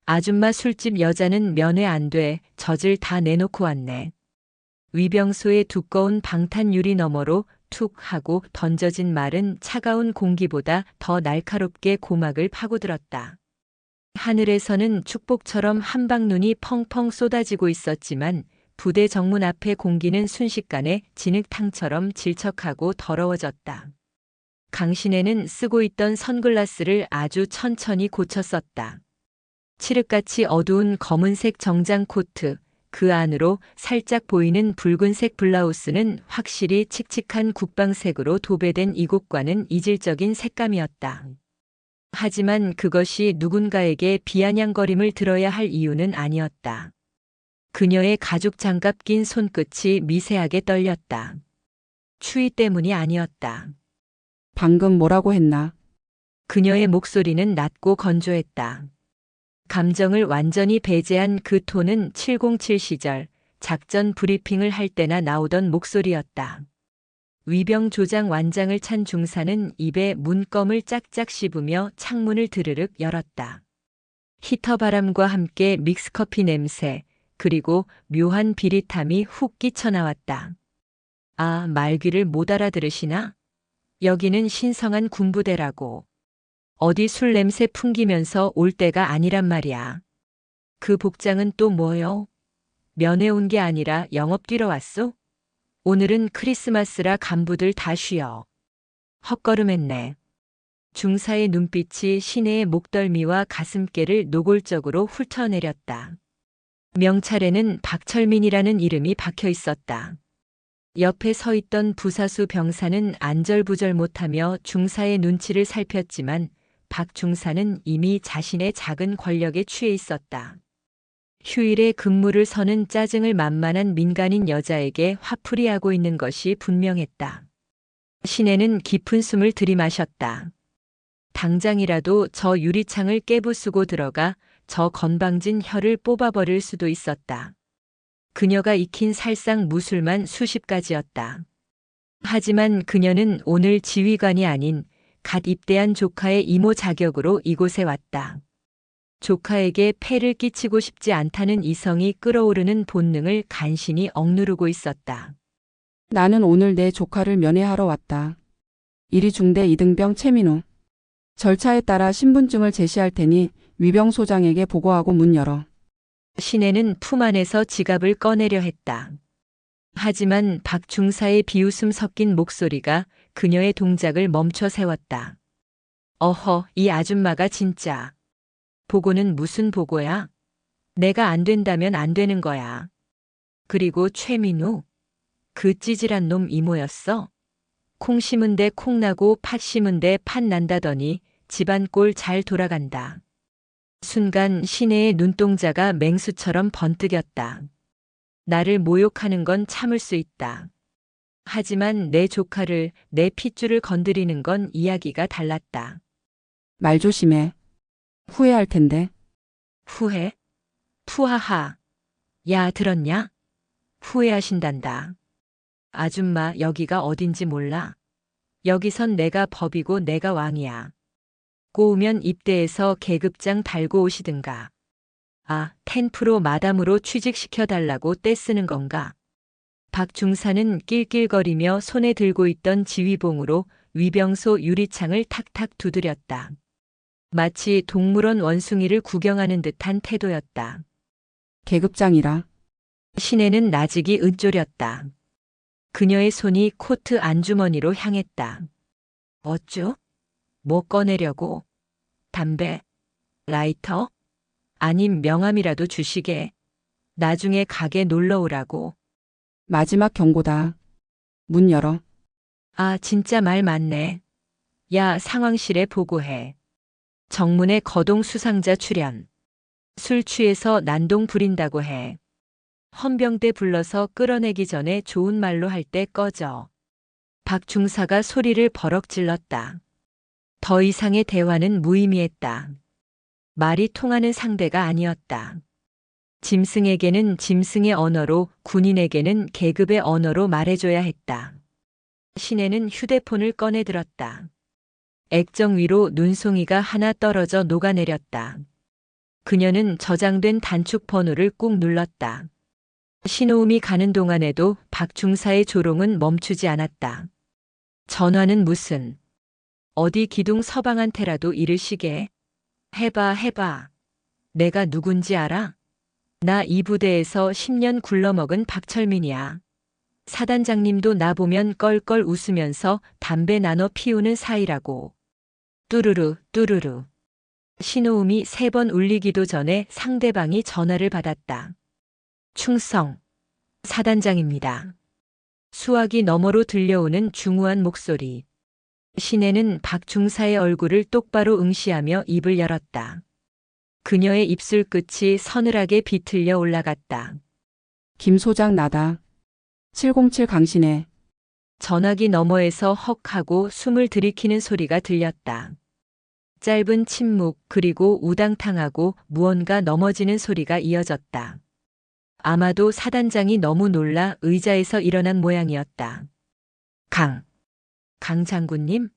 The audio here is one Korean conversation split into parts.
아줌마 술집 여자는 면회 안 돼. 젖을 다 내놓고 왔네. 위병소의 두꺼운 방탄 유리 너머로 툭 하고 던져진 말은 차가운 공기보다 더 날카롭게 고막을 파고들었다. 하늘에서는 축복처럼 한방눈이 펑펑 쏟아지고 있었지만 부대 정문 앞의 공기는 순식간에 진흙탕처럼 질척하고 더러워졌다. 강신혜는 쓰고 있던 선글라스를 아주 천천히 고쳤었다. 칠흑같이 어두운 검은색 정장 코트, 그 안으로 살짝 보이는 붉은색 블라우스는 확실히 칙칙한 국방색으로 도배된 이곳과는 이질적인 색감이었다. 하지만 그것이 누군가에게 비아냥거림을 들어야 할 이유는 아니었다. 그녀의 가죽 장갑 낀 손끝이 미세하게 떨렸다. 추위 때문이 아니었다. 방금 뭐라고 했나? 그녀의 목소리는 낮고 건조했다. 감정을 완전히 배제한 그 톤은 707 시절 작전 브리핑을 할 때나 나오던 목소리였다. 위병 조장 완장을 찬 중사는 입에 문껌을 짝짝 씹으며 창문을 드르륵 열었다. 히터 바람과 함께 믹스커피 냄새, 그리고 묘한 비릿함이 훅 끼쳐나왔다. 아, 말귀를 못 알아들으시나? 여기는 신성한 군부대라고. 어디 술 냄새 풍기면서 올 때가 아니란 말이야. 그 복장은 또 뭐요? 면회 온 게 아니라 영업 뛰러 왔소? 오늘은 크리스마스라 간부들 다 쉬어. 헛걸음했네. 중사의 눈빛이 시내의 목덜미와 가슴께를 노골적으로 훑어내렸다. 명찰에는 박철민이라는 이름이 박혀 있었다. 옆에 서 있던 부사수 병사는 안절부절 못하며 중사의 눈치를 살폈지만 박 중사는 이미 자신의 작은 권력에 취해 있었다. 휴일에 근무를 서는 짜증을 만만한 민간인 여자에게 화풀이하고 있는 것이 분명했다. 신혜는 깊은 숨을 들이마셨다. 당장이라도 저 유리창을 깨부수고 들어가 저 건방진 혀를 뽑아버릴 수도 있었다. 그녀가 익힌 살상 무술만 수십 가지였다. 하지만 그녀는 오늘 지휘관이 아닌 갓 입대한 조카의 이모 자격으로 이곳에 왔다. 조카에게 폐를 끼치고 싶지 않다는 이성이 끓어오르는 본능을 간신히 억누르고 있었다. 나는 오늘 내 조카를 면회하러 왔다. 이리 중대 이등병 최민우. 절차에 따라 신분증을 제시할 테니 위병소장에게 보고하고 문 열어. 신혜는 품 안에서 지갑을 꺼내려 했다. 하지만 박 중사의 비웃음 섞인 목소리가 그녀의 동작을 멈춰 세웠다. 어허, 이 아줌마가 진짜. 보고는 무슨 보고야? 내가 안 된다면 안 되는 거야. 그리고 최민우? 그 찌질한 놈 이모였어? 콩 심은 데 콩 나고 팥 심은 데 팥 난다더니 집안 꼴 잘 돌아간다. 순간 신혜의 눈동자가 맹수처럼 번뜩였다. 나를 모욕하는 건 참을 수 있다. 하지만 내 조카를, 내 핏줄을 건드리는 건 이야기가 달랐다. 말 조심해. 후회할 텐데. 후회? 푸하하. 야, 들었냐? 후회하신단다. 아줌마, 여기가 어딘지 몰라. 여기선 내가 법이고 내가 왕이야. 꼬우면 입대해서 계급장 달고 오시든가. 아, 10% 마담으로 취직시켜달라고 떼쓰는 건가? 박 중사는 낄낄거리며 손에 들고 있던 지휘봉으로 위병소 유리창을 탁탁 두드렸다. 마치 동물원 원숭이를 구경하는 듯한 태도였다. 계급장이라. 신혜는 나직이 은졸였다. 그녀의 손이 코트 안주머니로 향했다. 어쭈? 뭐 꺼내려고? 담배? 라이터? 아님 명함이라도 주시게. 나중에 가게 놀러 오라고. 마지막 경고다. 문 열어. 아, 진짜 말 많네. 야, 상황실에 보고해. 정문에 거동 수상자 출연. 술 취해서 난동 부린다고 해. 헌병대 불러서 끌어내기 전에 좋은 말로 할 때 꺼져. 박 중사가 소리를 버럭 질렀다. 더 이상의 대화는 무의미했다. 말이 통하는 상대가 아니었다. 짐승에게는 짐승의 언어로, 군인에게는 계급의 언어로 말해줘야 했다. 신혜는 휴대폰을 꺼내들었다. 액정 위로 눈송이가 하나 떨어져 녹아내렸다. 그녀는 저장된 단축 번호를 꾹 눌렀다. 신호음이 가는 동안에도 박중사의 조롱은 멈추지 않았다. 전화는 무슨, 어디 기둥 서방한테라도 이르시게. 해봐. 내가 누군지 알아? 나 이 부대에서 10년 굴러먹은 박철민이야. 사단장님도 나 보면 껄껄 웃으면서 담배 나눠 피우는 사이라고. 뚜루루. 신호음이 3번 울리기도 전에 상대방이 전화를 받았다. 충성. 사단장입니다. 수화기 너머로 들려오는 중후한 목소리. 신혜는 박중사의 얼굴을 똑바로 응시하며 입을 열었다. 그녀의 입술 끝이 서늘하게 비틀려 올라갔다. 김 소장 나다. 707 강신혜. 전화기 너머에서 헉 하고 숨을 들이키는 소리가 들렸다. 짧은 침묵 그리고 우당탕하고 무언가 넘어지는 소리가 이어졌다. 아마도 사단장이 너무 놀라 의자에서 일어난 모양이었다. 강 장군님?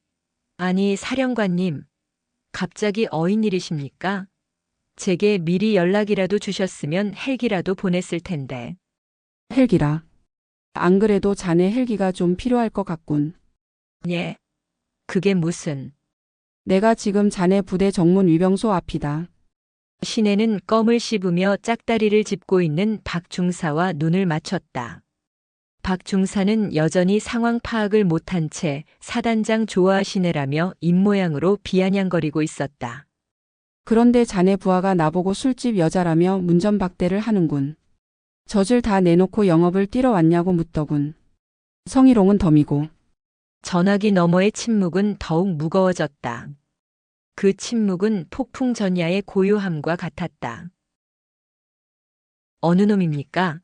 아니 사령관님. 갑자기 어인 일이십니까? 제게 미리 연락이라도 주셨으면 헬기라도 보냈을 텐데. 헬기라. 안 그래도 자네 헬기가 좀 필요할 것 같군. 예. 그게 무슨. 내가 지금 자네 부대 정문 위병소 앞이다. 신혜는 껌을 씹으며 짝다리를 짚고 있는 박중사와 눈을 맞췄다. 박중사는 여전히 상황 파악을 못한 채 사단장 좋아하시네라며 입모양으로 비아냥거리고 있었다. 그런데 자네 부하가 나보고 술집 여자라며 문전박대를 하는군. 젖을 다 내놓고 영업을 뛰러 왔냐고 묻더군. 성희롱은 덤이고. 전화기 너머의 침묵은 더욱 무거워졌다. 그 침묵은 폭풍 전야의 고요함과 같았다. 어느 놈입니까?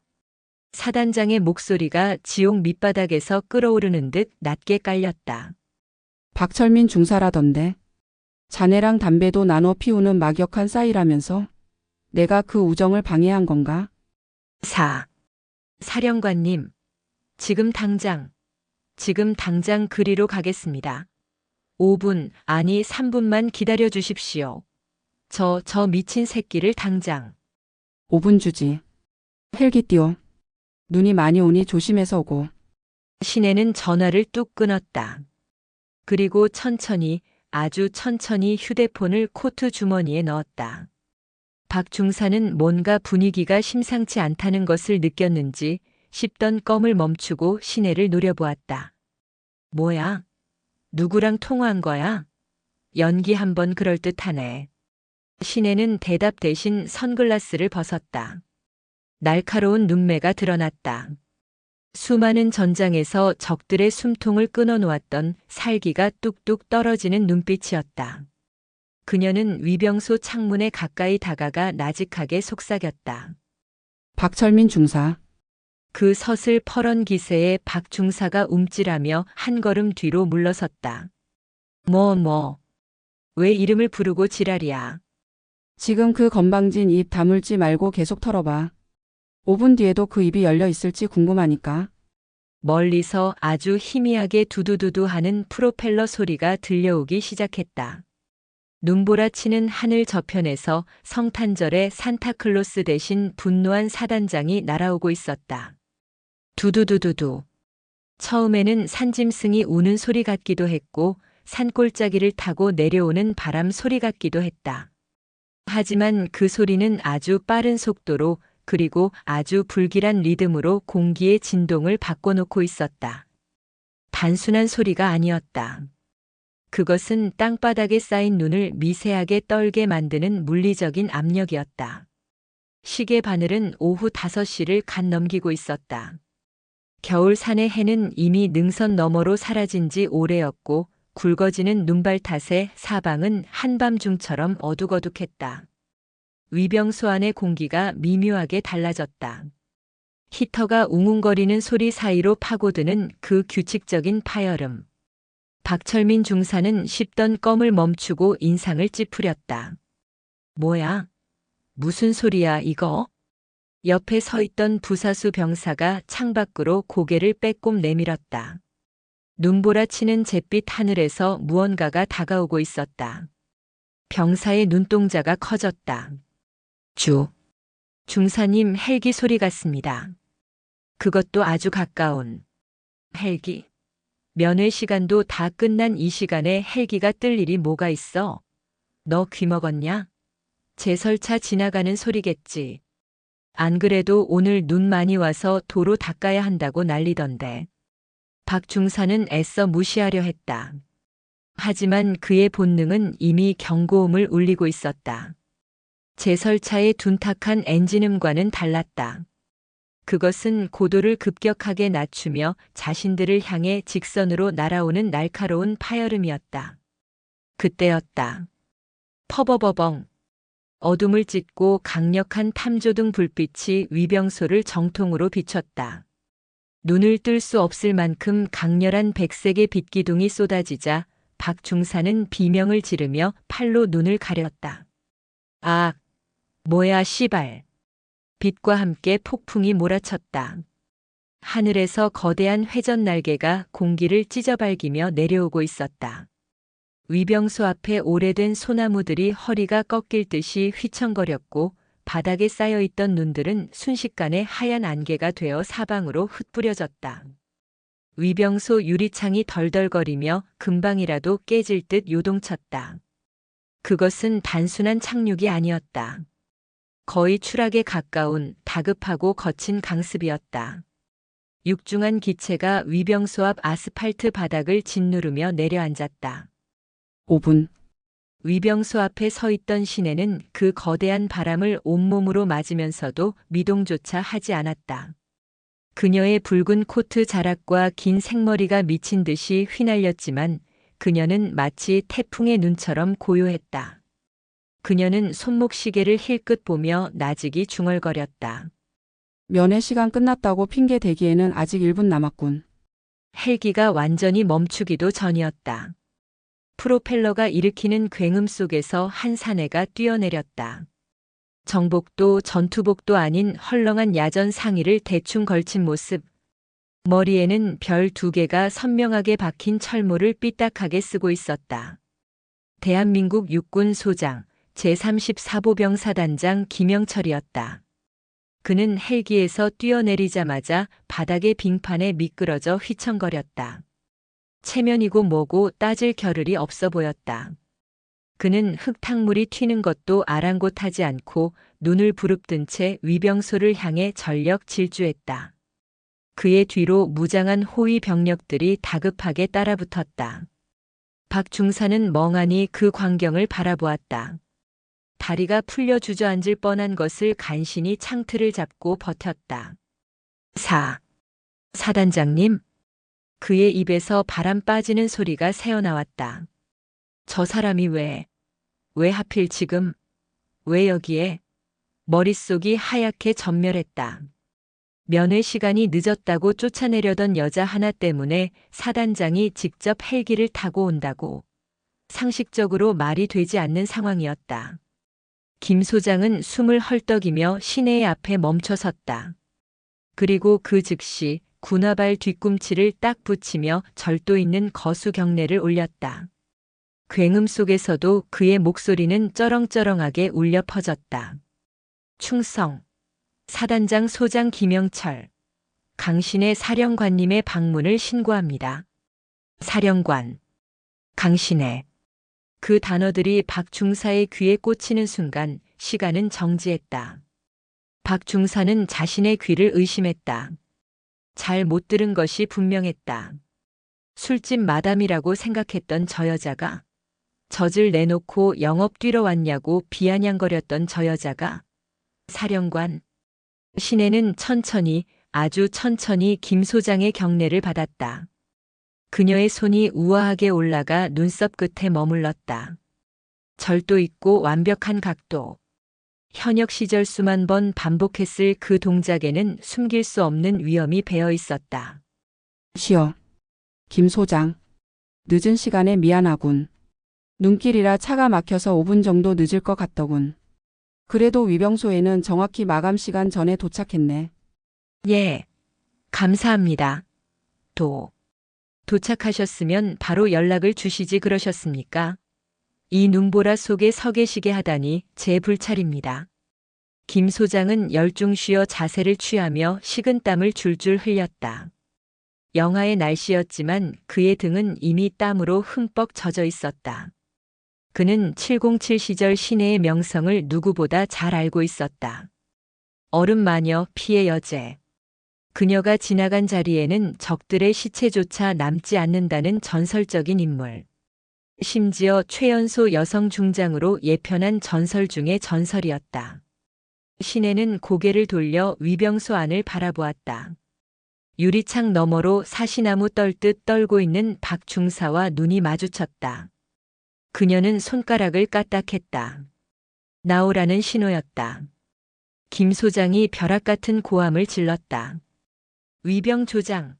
사단장의 목소리가 지옥 밑바닥에서 끓어오르는 듯 낮게 깔렸다. 박철민 중사라던데. 자네랑 담배도 나눠 피우는 막역한 싸이라면서 내가 그 우정을 방해한 건가? 사령관님, 지금 당장 그리로 가겠습니다. 5분, 아니 3분만 기다려 주십시오. 저 미친 새끼를 당장. 5분 주지. 헬기 띄워. 눈이 많이 오니 조심해서 오고. 신혜는 전화를 뚝 끊었다. 그리고 아주 천천히 휴대폰을 코트 주머니에 넣었다. 박중사는 뭔가 분위기가 심상치 않다는 것을 느꼈는지 씹던 껌을 멈추고 신혜를 노려보았다. 뭐야? 누구랑 통화한 거야? 연기 한번 그럴듯하네. 신혜는 대답 대신 선글라스를 벗었다. 날카로운 눈매가 드러났다. 수많은 전장에서 적들의 숨통을 끊어놓았던 살기가 뚝뚝 떨어지는 눈빛이었다. 그녀는 위병소 창문에 가까이 다가가 나직하게 속삭였다. 박철민 중사. 그 서슬 퍼런 기세에 박중사가 움찔하며 한 걸음 뒤로 물러섰다. 왜 이름을 부르고 지랄이야. 지금 그 건방진 입 다물지 말고 계속 털어봐. 5분 뒤에도 그 입이 열려 있을지 궁금하니까. 멀리서 아주 희미하게 두두두두 하는 프로펠러 소리가 들려오기 시작했다. 눈보라치는 하늘 저편에서 성탄절의 산타클로스 대신 분노한 사단장이 날아오고 있었다. 두두두두두. 처음에는 산짐승이 우는 소리 같기도 했고 산골짜기를 타고 내려오는 바람 소리 같기도 했다. 하지만 그 소리는 아주 빠른 속도로 그리고 아주 불길한 리듬으로 공기의 진동을 바꿔놓고 있었다. 단순한 소리가 아니었다. 그것은 땅바닥에 쌓인 눈을 미세하게 떨게 만드는 물리적인 압력이었다. 시계 바늘은 오후 5시를 갓 넘기고 있었다. 겨울 산의 해는 이미 능선 너머로 사라진 지 오래였고 굵어지는 눈발 탓에 사방은 한밤중처럼 어둑어둑했다. 위병소 안의 공기가 미묘하게 달라졌다. 히터가 웅웅거리는 소리 사이로 파고드는 그 규칙적인 파열음. 박철민 중사는 씹던 껌을 멈추고 인상을 찌푸렸다. 뭐야? 무슨 소리야 이거? 옆에 서 있던 부사수 병사가 창밖으로 고개를 빼꼼 내밀었다. 눈보라치는 잿빛 하늘에서 무언가가 다가오고 있었다. 병사의 눈동자가 커졌다. 주. 중사님 헬기 소리 같습니다. 그것도 아주 가까운. 헬기. 면회 시간도 다 끝난 이 시간에 헬기가 뜰 일이 뭐가 있어? 너 귀 먹었냐? 제설차 지나가는 소리겠지. 안 그래도 오늘 눈 많이 와서 도로 닦아야 한다고 난리던데. 박 중사는 애써 무시하려 했다. 하지만 그의 본능은 이미 경고음을 울리고 있었다. 제설차의 둔탁한 엔진음과는 달랐다. 그것은 고도를 급격하게 낮추며 자신들을 향해 직선으로 날아오는 날카로운 파열음이었다. 그때였다. 퍼버버벙. 어둠을 찢고 강력한 탐조등 불빛이 위병소를 정통으로 비췄다. 눈을 뜰 수 없을 만큼 강렬한 백색의 빛기둥이 쏟아지자 박 중사는 비명을 지르며 팔로 눈을 가렸다. 아, 뭐야 씨발. 빛과 함께 폭풍이 몰아쳤다. 하늘에서 거대한 회전 날개가 공기를 찢어발기며 내려오고 있었다. 위병소 앞에 오래된 소나무들이 허리가 꺾일 듯이 휘청거렸고 바닥에 쌓여있던 눈들은 순식간에 하얀 안개가 되어 사방으로 흩뿌려졌다. 위병소 유리창이 덜덜거리며 금방이라도 깨질 듯 요동쳤다. 그것은 단순한 착륙이 아니었다. 거의 추락에 가까운 다급하고 거친 강습이었다. 육중한 기체가 위병소 앞 아스팔트 바닥을 짓누르며 내려앉았다. 5분. 위병소 앞에 서 있던 시내는 그 거대한 바람을 온몸으로 맞으면서도 미동조차 하지 않았다. 그녀의 붉은 코트 자락과 긴 생머리가 미친 듯이 휘날렸지만 그녀는 마치 태풍의 눈처럼 고요했다. 그녀는 손목시계를 힐끗 보며 나직이 중얼거렸다. 면회 시간 끝났다고 핑계 대기에는 아직 1분 남았군. 헬기가 완전히 멈추기도 전이었다. 프로펠러가 일으키는 굉음 속에서 한 사내가 뛰어내렸다. 정복도 전투복도 아닌 헐렁한 야전 상의를 대충 걸친 모습. 머리에는 별 2개가 선명하게 박힌 철모를 삐딱하게 쓰고 있었다. 대한민국 육군 소장 제34보병 사단장 김영철이었다. 그는 헬기에서 뛰어내리자마자 바닥의 빙판에 미끄러져 휘청거렸다. 체면이고 뭐고 따질 겨를이 없어 보였다. 그는 흙탕물이 튀는 것도 아랑곳하지 않고 눈을 부릅뜬 채 위병소를 향해 전력 질주했다. 그의 뒤로 무장한 호위 병력들이 다급하게 따라붙었다. 박 중사는 멍하니 그 광경을 바라보았다. 다리가 풀려 주저앉을 뻔한 것을 간신히 창틀을 잡고 버텼다. 사단장님? 그의 입에서 바람 빠지는 소리가 새어나왔다. 저 사람이 왜 하필 지금, 왜 여기에? 머릿속이 하얗게 전멸했다. 면회 시간이 늦었다고 쫓아내려던 여자 하나 때문에 사단장이 직접 헬기를 타고 온다고. 상식적으로 말이 되지 않는 상황이었다. 김 소장은 숨을 헐떡이며 시내의 앞에 멈춰섰다. 그리고 그 즉시 군화발 뒤꿈치를 딱 붙이며 절도 있는 거수 경례를 올렸다. 굉음 속에서도 그의 목소리는 쩌렁쩌렁하게 울려 퍼졌다. 충성. 사단장 소장 김영철. 강신의 사령관님의 방문을 신고합니다. 사령관. 강신의. 그 단어들이 박 중사의 귀에 꽂히는 순간 시간은 정지했다. 박 중사는 자신의 귀를 의심했다. 잘 못 들은 것이 분명했다. 술집 마담이라고 생각했던 저 여자가, 젖을 내놓고 영업 뛰러 왔냐고 비아냥거렸던 저 여자가, 사령관. 시내는 천천히, 아주 천천히 김 소장의 경례를 받았다. 그녀의 손이 우아하게 올라가 눈썹 끝에 머물렀다. 절도 있고 완벽한 각도. 현역 시절 수만 번 반복했을 그 동작에는 숨길 수 없는 위험이 배어 있었다. 쉬어. 김 소장. 늦은 시간에 미안하군. 눈길이라 차가 막혀서 5분 정도 늦을 것 같더군. 그래도 위병소에는 정확히 마감 시간 전에 도착했네. 예. 감사합니다. 도착하셨으면 바로 연락을 주시지 그러셨습니까? 이 눈보라 속에 서 계시게 하다니 제 불찰입니다. 김 소장은 열중쉬어 자세를 취하며 식은땀을 줄줄 흘렸다. 영하의 날씨였지만 그의 등은 이미 땀으로 흠뻑 젖어 있었다. 그는 707 시절 시내의 명성을 누구보다 잘 알고 있었다. 얼음 마녀 피의 여제. 그녀가 지나간 자리에는 적들의 시체조차 남지 않는다는 전설적인 인물. 심지어 최연소 여성 중장으로 예편한 전설 중의 전설이었다. 신혜는 고개를 돌려 위병소 안을 바라보았다. 유리창 너머로 사시나무 떨듯 떨고 있는 박 중사와 눈이 마주쳤다. 그녀는 손가락을 까딱했다. 나오라는 신호였다. 김 소장이 벼락 같은 고함을 질렀다. 위병 조장,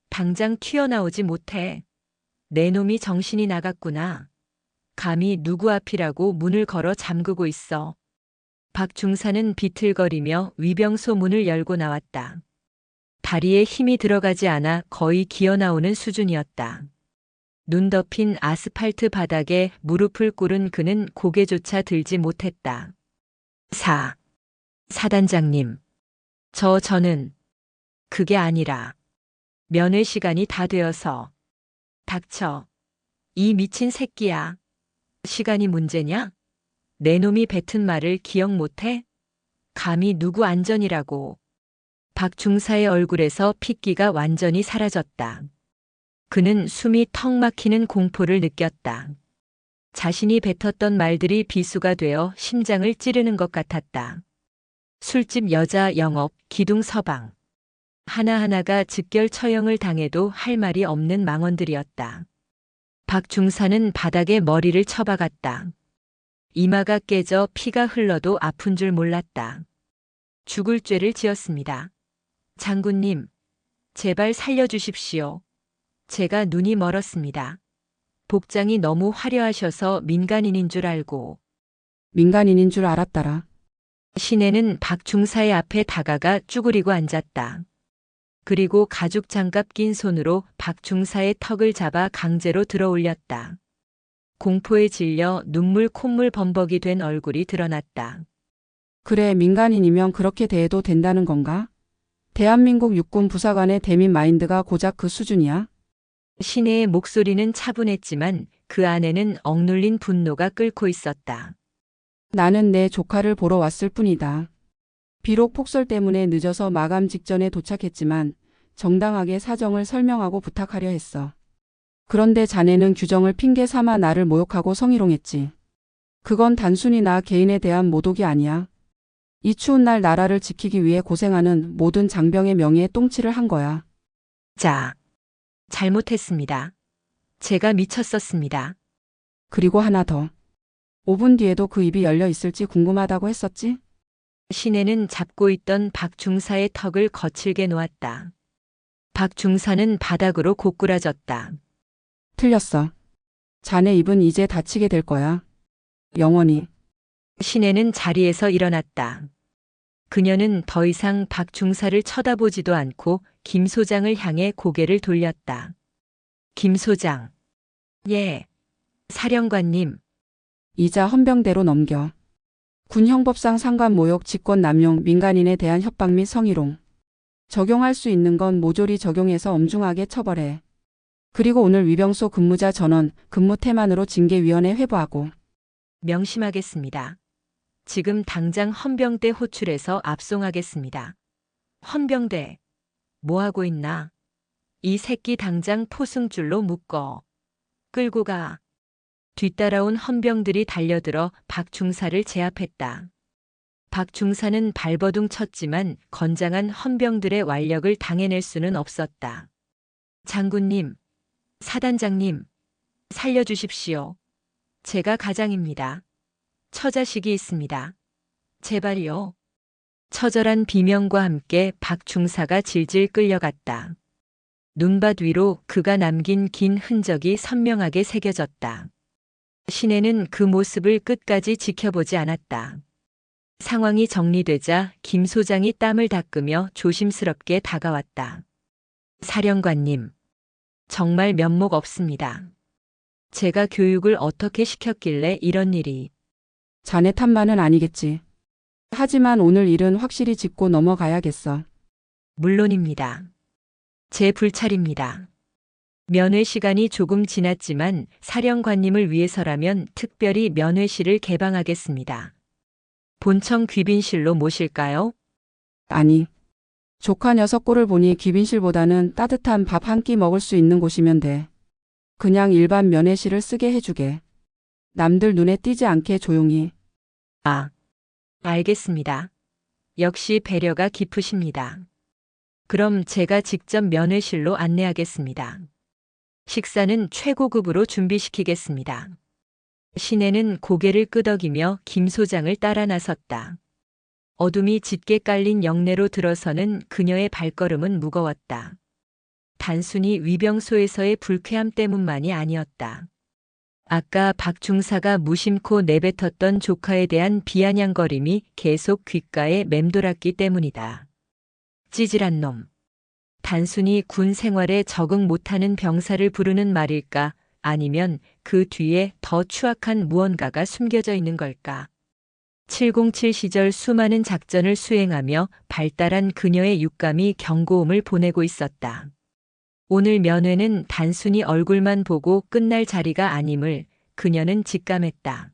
당장 튀어나오지 못해. 내 놈이 정신이 나갔구나. 감히 누구 앞이라고 문을 걸어 잠그고 있어. 박 중사는 비틀거리며 위병소 문을 열고 나왔다. 다리에 힘이 들어가지 않아 거의 기어나오는 수준이었다. 눈 덮인 아스팔트 바닥에 무릎을 꿇은 그는 고개조차 들지 못했다. 사단장님. 저는 그게 아니라 면회 시간이 다 되어서. 닥쳐. 이 미친 새끼야. 시간이 문제냐? 내 놈이 뱉은 말을 기억 못해? 감히 누구 안전이라고. 박 중사의 얼굴에서 핏기가 완전히 사라졌다. 그는 숨이 턱 막히는 공포를 느꼈다. 자신이 뱉었던 말들이 비수가 되어 심장을 찌르는 것 같았다. 술집 여자 영업, 기둥 서방. 하나하나가 즉결 처형을 당해도 할 말이 없는 망언들이었다. 박 중사는 바닥에 머리를 쳐박았다. 이마가 깨져 피가 흘러도 아픈 줄 몰랐다. 죽을 죄를 지었습니다. 장군님, 제발 살려주십시오. 제가 눈이 멀었습니다. 복장이 너무 화려하셔서 민간인인 줄 알고. 민간인인 줄 알았더라. 신혜는 박 중사의 앞에 다가가 쭈그리고 앉았다. 그리고 가죽 장갑 낀 손으로 박 중사의 턱을 잡아 강제로 들어 올렸다. 공포에 질려 눈물 콧물 범벅이 된 얼굴이 드러났다. 그래, 민간인이면 그렇게 대해도 된다는 건가? 대한민국 육군 부사관의 대민 마인드가 고작 그 수준이야? 신혜의 목소리는 차분했지만 그 안에는 억눌린 분노가 끓고 있었다. 나는 내 조카를 보러 왔을 뿐이다. 비록 폭설 때문에 늦어서 마감 직전에 도착했지만 정당하게 사정을 설명하고 부탁하려 했어. 그런데 자네는 규정을 핑계 삼아 나를 모욕하고 성희롱했지. 그건 단순히 나 개인에 대한 모독이 아니야. 이 추운 날 나라를 지키기 위해 고생하는 모든 장병의 명예에 똥칠을 한 거야. 잘못했습니다. 제가 미쳤었습니다. 그리고 하나 더. 5분 뒤에도 그 입이 열려 있을지 궁금하다고 했었지? 신혜는 잡고 있던 박 중사의 턱을 거칠게 놓았다. 박 중사는 바닥으로 고꾸라졌다. 틀렸어. 자네 입은 이제 다치게 될 거야. 영원히. 신혜는 자리에서 일어났다. 그녀는 더 이상 박 중사를 쳐다보지도 않고 김 소장을 향해 고개를 돌렸다. 김 소장. 예. 사령관님. 이자 헌병대로 넘겨. 군형법상 상관 모욕, 직권 남용, 민간인에 대한 협박 및 성희롱. 적용할 수 있는 건 모조리 적용해서 엄중하게 처벌해. 그리고 오늘 위병소 근무자 전원 근무 태만으로 징계위원회 회부하고. 명심하겠습니다. 지금 당장 헌병대 호출해서 압송하겠습니다. 헌병대. 뭐하고 있나? 이 새끼 당장 포승줄로 묶어. 끌고 가. 뒤따라온 헌병들이 달려들어 박 중사를 제압했다. 박 중사는 발버둥 쳤지만 건장한 헌병들의 완력을 당해낼 수는 없었다. 장군님, 사단장님, 살려주십시오. 제가 가장입니다. 처자식이 있습니다. 제발요. 처절한 비명과 함께 박 중사가 질질 끌려갔다. 눈밭 위로 그가 남긴 긴 흔적이 선명하게 새겨졌다. 신혜는 그 모습을 끝까지 지켜보지 않았다. 상황이 정리되자 김 소장이 땀을 닦으며 조심스럽게 다가왔다. 사령관님, 정말 면목 없습니다. 제가 교육을 어떻게 시켰길래 이런 일이. 자네 탓만은 아니겠지. 하지만 오늘 일은 확실히 짚고 넘어가야겠어. 물론입니다. 제 불찰입니다. 면회 시간이 조금 지났지만 사령관님을 위해서라면 특별히 면회실을 개방하겠습니다. 본청 귀빈실로 모실까요? 아니, 조카 녀석 꼴을 보니 귀빈실보다는 따뜻한 밥 한 끼 먹을 수 있는 곳이면 돼. 그냥 일반 면회실을 쓰게 해주게. 남들 눈에 띄지 않게 조용히. 아, 알겠습니다. 역시 배려가 깊으십니다. 그럼 제가 직접 면회실로 안내하겠습니다. 식사는 최고급으로 준비시키겠습니다. 신혜는 고개를 끄덕이며 김 소장을 따라 나섰다. 어둠이 짙게 깔린 영내로 들어서는 그녀의 발걸음은 무거웠다. 단순히 위병소에서의 불쾌함 때문만이 아니었다. 아까 박 중사가 무심코 내뱉었던 조카에 대한 비아냥거림이 계속 귓가에 맴돌았기 때문이다. 찌질한 놈. 단순히 군 생활에 적응 못하는 병사를 부르는 말일까? 아니면 그 뒤에 더 추악한 무언가가 숨겨져 있는 걸까? 707 시절 수많은 작전을 수행하며 발달한 그녀의 육감이 경고음을 보내고 있었다. 오늘 면회는 단순히 얼굴만 보고 끝날 자리가 아님을 그녀는 직감했다.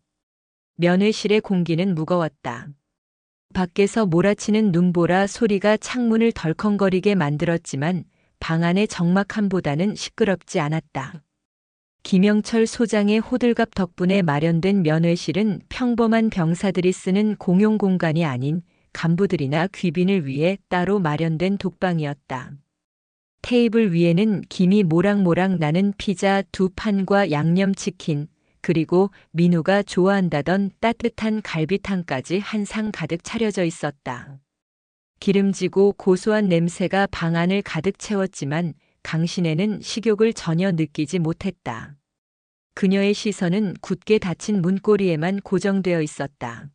면회실의 공기는 무거웠다. 밖에서 몰아치는 눈보라 소리가 창문을 덜컹거리게 만들었지만 방 안의 적막함보다는 시끄럽지 않았다. 김영철 소장의 호들갑 덕분에 마련된 면회실은 평범한 병사들이 쓰는 공용 공간이 아닌 간부들이나 귀빈을 위해 따로 마련된 독방이었다. 테이블 위에는 김이 모락모락 나는 피자 2판과 양념치킨, 그리고 민우가 좋아한다던 따뜻한 갈비탕까지 한 상 가득 차려져 있었다. 기름지고 고소한 냄새가 방 안을 가득 채웠지만 강신혜는 식욕을 전혀 느끼지 못했다. 그녀의 시선은 굳게 닫힌 문고리에만 고정되어 있었다.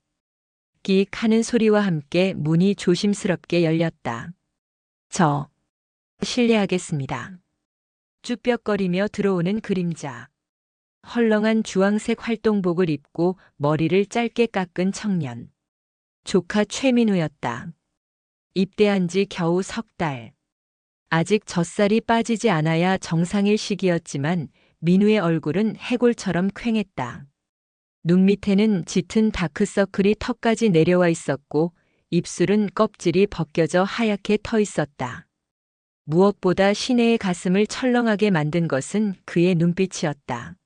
끽 하는 소리와 함께 문이 조심스럽게 열렸다. 실례하겠습니다. 쭈뼛거리며 들어오는 그림자. 헐렁한 주황색 활동복을 입고 머리를 짧게 깎은 청년. 조카 최민우였다. 입대한 지 겨우 3달. 아직 젖살이 빠지지 않아야 정상일 시기였지만 민우의 얼굴은 해골처럼 퀭했다. 눈 밑에는 짙은 다크서클이 턱까지 내려와 있었고 입술은 껍질이 벗겨져 하얗게 터 있었다. 무엇보다 신혜의 가슴을 철렁하게 만든 것은 그의 눈빛이었다.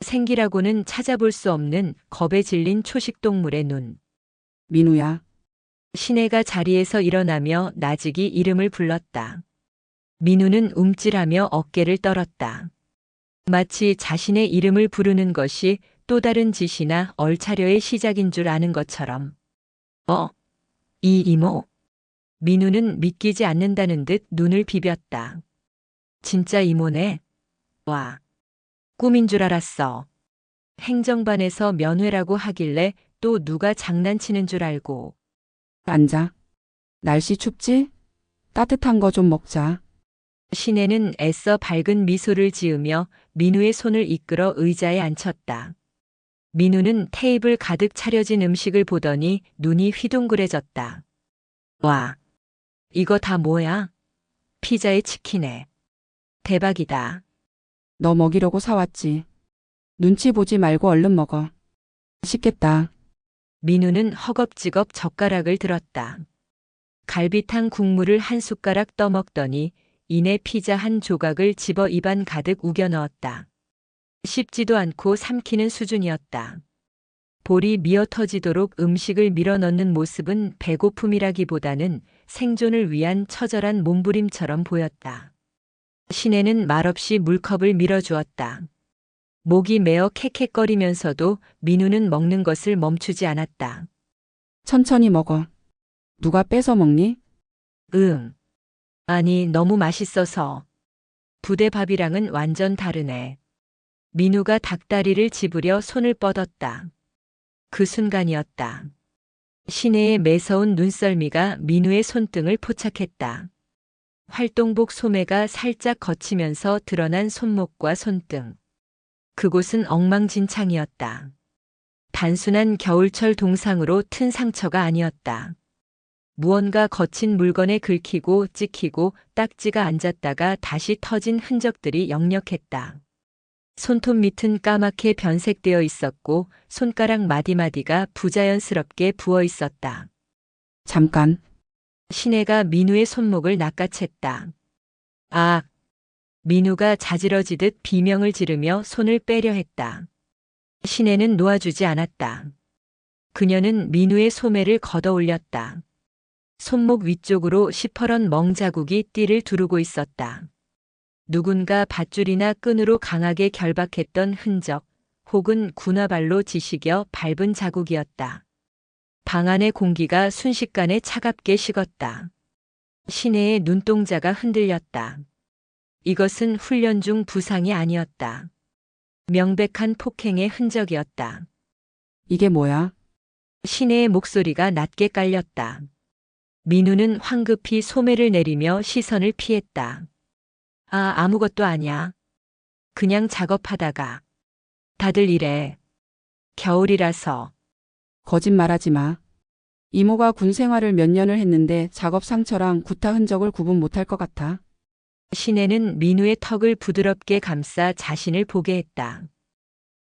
생기라고는 찾아볼 수 없는 겁에 질린 초식동물의 눈. 민우야. 신혜가 자리에서 일어나며 나직이 이름을 불렀다. 민우는 움찔하며 어깨를 떨었다. 마치 자신의 이름을 부르는 것이 또 다른 짓이나 얼차려의 시작인 줄 아는 것처럼. 이 이모. 민우는 믿기지 않는다는 듯 눈을 비볐다. 진짜 이모네. 와. 꿈인 줄 알았어. 행정반에서 면회라고 하길래 또 누가 장난치는 줄 알고. 앉아. 날씨 춥지? 따뜻한 거 좀 먹자. 신혜는 애써 밝은 미소를 지으며 민우의 손을 이끌어 의자에 앉혔다. 민우는 테이블 가득 차려진 음식을 보더니 눈이 휘둥그레졌다. 와, 이거 다 뭐야? 피자에 치킨에. 대박이다. 너 먹이려고 사왔지. 눈치 보지 말고 얼른 먹어. 맛있겠다. 민우는 허겁지겁 젓가락을 들었다. 갈비탕 국물을 한 숟가락 떠먹더니 이내 피자 한 조각을 집어 입안 가득 우겨 넣었다. 씹지도 않고 삼키는 수준이었다. 볼이 미어터지도록 음식을 밀어넣는 모습은 배고픔이라기보다는 생존을 위한 처절한 몸부림처럼 보였다. 신혜는 말없이 물컵을 밀어주었다. 목이 메어 캑캑거리면서도 민우는 먹는 것을 멈추지 않았다. 천천히 먹어. 누가 뺏어 먹니? 아니, 너무 맛있어서. 부대밥이랑은 완전 다르네. 민우가 닭다리를 집으려 손을 뻗었다. 그 순간이었다. 신혜의 매서운 눈썰미가 민우의 손등을 포착했다. 활동복 소매가 살짝 걷히면서 드러난 손목과 손등. 그곳은 엉망진창이었다. 단순한 겨울철 동상으로 튼 상처가 아니었다. 무언가 거친 물건에 긁히고 찍히고 딱지가 앉았다가 다시 터진 흔적들이 역력했다. 손톱 밑은 까맣게 변색되어 있었고 손가락 마디마디가 부자연스럽게 부어 있었다. 잠깐. 신혜가 민우의 손목을 낚아챘다. 아! 민우가 자지러지듯 비명을 지르며 손을 빼려 했다. 신혜는 놓아주지 않았다. 그녀는 민우의 소매를 걷어 올렸다. 손목 위쪽으로 시퍼런 멍자국이 띠를 두르고 있었다. 누군가 밧줄이나 끈으로 강하게 결박했던 흔적, 혹은 군화발로 지식여 밟은 자국이었다. 방 안의 공기가 순식간에 차갑게 식었다. 신혜의 눈동자가 흔들렸다. 이것은 훈련 중 부상이 아니었다. 명백한 폭행의 흔적이었다. 이게 뭐야? 신혜의 목소리가 낮게 깔렸다. 민우는 황급히 소매를 내리며 시선을 피했다. 아무것도 아니야. 그냥 작업하다가. 다들 이래. 겨울이라서. 거짓말하지 마. 이모가 군 생활을 몇 년을 했는데 작업 상처랑 구타 흔적을 구분 못할 것 같아. 신혜는 민우의 턱을 부드럽게 감싸 자신을 보게 했다.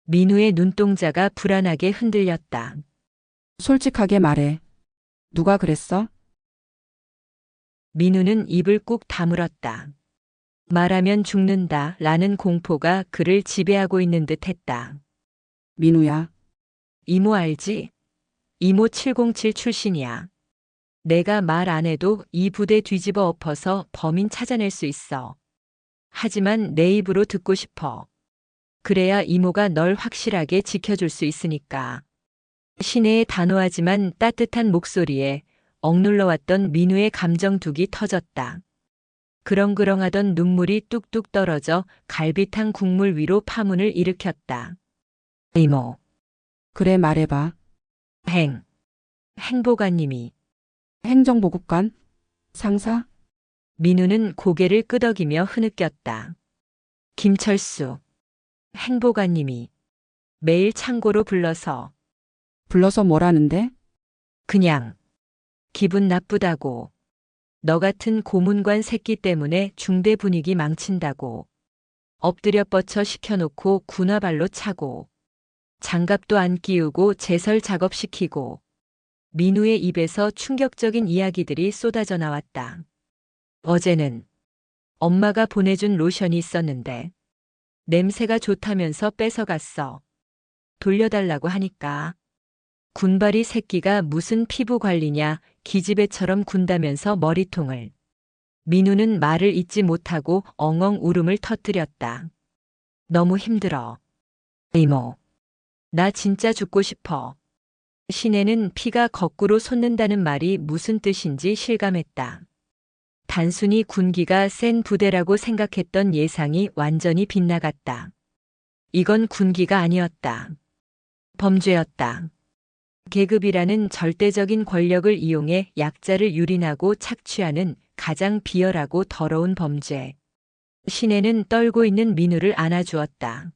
민우의 눈동자가 불안하게 흔들렸다. 솔직하게 말해. 누가 그랬어? 민우는 입을 꾹 다물었다. 말하면 죽는다 라는 공포가 그를 지배하고 있는 듯 했다. 민우야. 이모 알지? 이모 707 출신이야. 내가 말 안 해도 이 부대 뒤집어 엎어서 범인 찾아낼 수 있어. 하지만 내 입으로 듣고 싶어. 그래야 이모가 널 확실하게 지켜줄 수 있으니까. 신혜의 단호하지만 따뜻한 목소리에 억눌러왔던 민우의 감정둑이 터졌다. 그렁그렁하던 눈물이 뚝뚝 떨어져 갈비탕 국물 위로 파문을 일으켰다. 이모. 그래 말해봐. 행보관님이. 행정보급관? 상사? 민우는 고개를 끄덕이며 흐느꼈다. 김철수. 행보관님이. 매일 창고로 불러서. 불러서 뭐라는데? 그냥. 기분 나쁘다고. 너 같은 고문관 새끼 때문에 중대 분위기 망친다고. 엎드려 뻗쳐 시켜놓고 군화발로 차고. 장갑도 안 끼우고 제설 작업시키고. 민우의 입에서 충격적인 이야기들이 쏟아져 나왔다. 어제는 엄마가 보내준 로션이 있었는데 냄새가 좋다면서 뺏어갔어. 돌려달라고 하니까. 군발이 새끼가 무슨 피부 관리냐 기집애처럼 군다면서 머리통을. 민우는 말을 잇지 못하고 엉엉 울음을 터뜨렸다. 너무 힘들어. 이모. 나 진짜 죽고 싶어. 신혜는 피가 거꾸로 솟는다는 말이 무슨 뜻인지 실감했다. 단순히 군기가 센 부대라고 생각했던 예상이 완전히 빗나갔다. 이건 군기가 아니었다. 범죄였다. 계급이라는 절대적인 권력을 이용해 약자를 유린하고 착취하는 가장 비열하고 더러운 범죄. 신혜는 떨고 있는 민우를 안아주었다.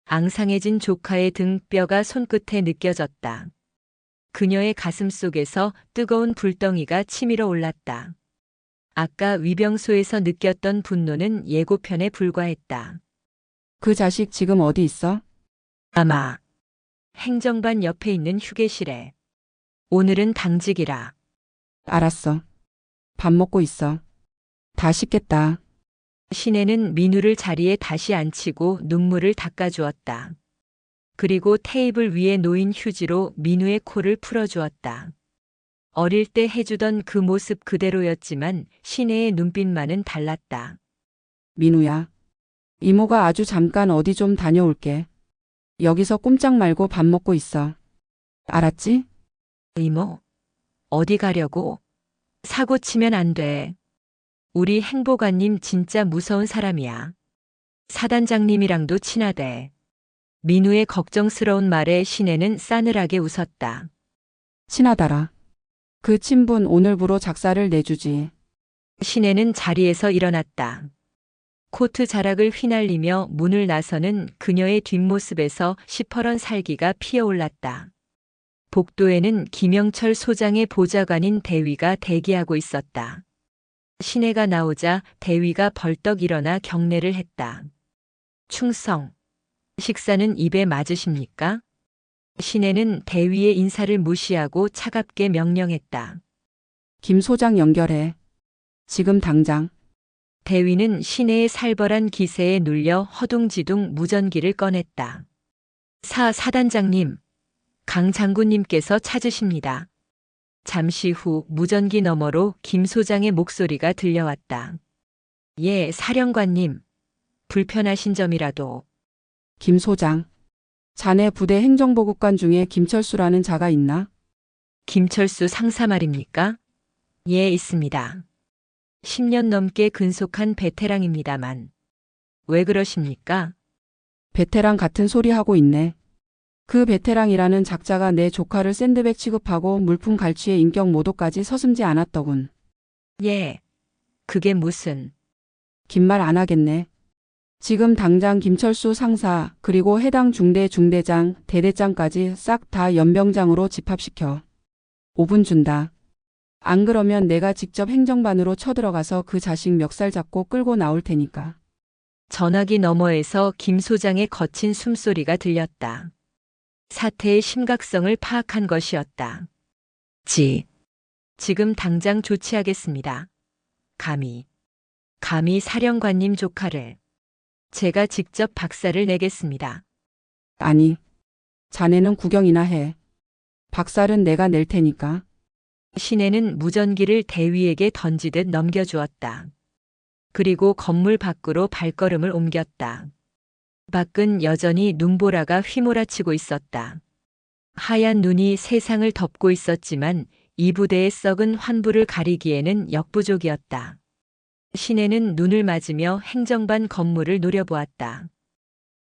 앙상해진 조카의 등뼈가 손끝에 느껴졌다. 그녀의 가슴 속에서 뜨거운 불덩이가 치밀어 올랐다. 아까 위병소에서 느꼈던 분노는 예고편에 불과했다. 그 자식 지금 어디 있어? 아마 행정반 옆에 있는 휴게실에. 오늘은 당직이라. 알았어. 밥 먹고 있어. 다 식겠다. 신혜는 민우를 자리에 다시 앉히고 눈물을 닦아주었다. 그리고 테이블 위에 놓인 휴지로 민우의 코를 풀어주었다. 어릴 때 해주던 그 모습 그대로였지만 신혜의 눈빛만은 달랐다. 민우야. 이모가 아주 잠깐 어디 좀 다녀올게. 여기서 꼼짝 말고 밥 먹고 있어. 알았지? 이모, 어디 가려고? 사고 치면 안 돼. 우리 행보관님 진짜 무서운 사람이야. 사단장님이랑도 친하대. 민우의 걱정스러운 말에 신혜는 싸늘하게 웃었다. 친하다라. 그 친분 오늘부로 작사를 내주지. 신혜는 자리에서 일어났다. 코트 자락을 휘날리며 문을 나서는 그녀의 뒷모습에서 시퍼런 살기가 피어올랐다. 복도에는 김영철 소장의 보좌관인 대위가 대기하고 있었다. 신혜가 나오자 대위가 벌떡 일어나 경례를 했다. 충성. 식사는 입에 맞으십니까? 신혜는 대위의 인사를 무시하고 차갑게 명령했다. 김 소장 연결해. 지금 당장. 대위는 신혜의 살벌한 기세에 눌려 허둥지둥 무전기를 꺼냈다. 사단장님, 강 장군님께서 찾으십니다. 잠시 후 무전기 너머로 김 소장의 목소리가 들려왔다. 예, 사령관님. 불편하신 점이라도. 김 소장. 자네 부대 행정보급관 중에 김철수라는 자가 있나? 김철수 상사 말입니까? 예, 있습니다. 10년 넘게 근속한 베테랑입니다만. 왜 그러십니까? 베테랑 같은 소리 하고 있네. 그 베테랑이라는 작자가 내 조카를 샌드백 취급하고 물품 갈취에 인격 모독까지 서슴지 않았더군. 예. 그게 무슨. 긴 말 안 하겠네. 지금 당장 김철수 상사 그리고 해당 중대 중대장 대대장까지 싹 다 연병장으로 집합시켜. 5분 준다. 안 그러면 내가 직접 행정반으로 쳐들어가서 그 자식 멱살 잡고 끌고 나올 테니까. 전화기 너머에서 김 소장의 거친 숨소리가 들렸다. 사태의 심각성을 파악한 것이었다. 지금 당장 조치하겠습니다. 감히 사령관님 조카를. 제가 직접 박살을 내겠습니다. 아니, 자네는 구경이나 해. 박살은 내가 낼 테니까. 신혜는 무전기를 대위에게 던지듯 넘겨주었다. 그리고 건물 밖으로 발걸음을 옮겼다. 밖은 여전히 눈보라가 휘몰아치고 있었다. 하얀 눈이 세상을 덮고 있었지만 이 부대의 썩은 환부를 가리기에는 역부족이었다. 신혜는 눈을 맞으며 행정반 건물을 노려보았다.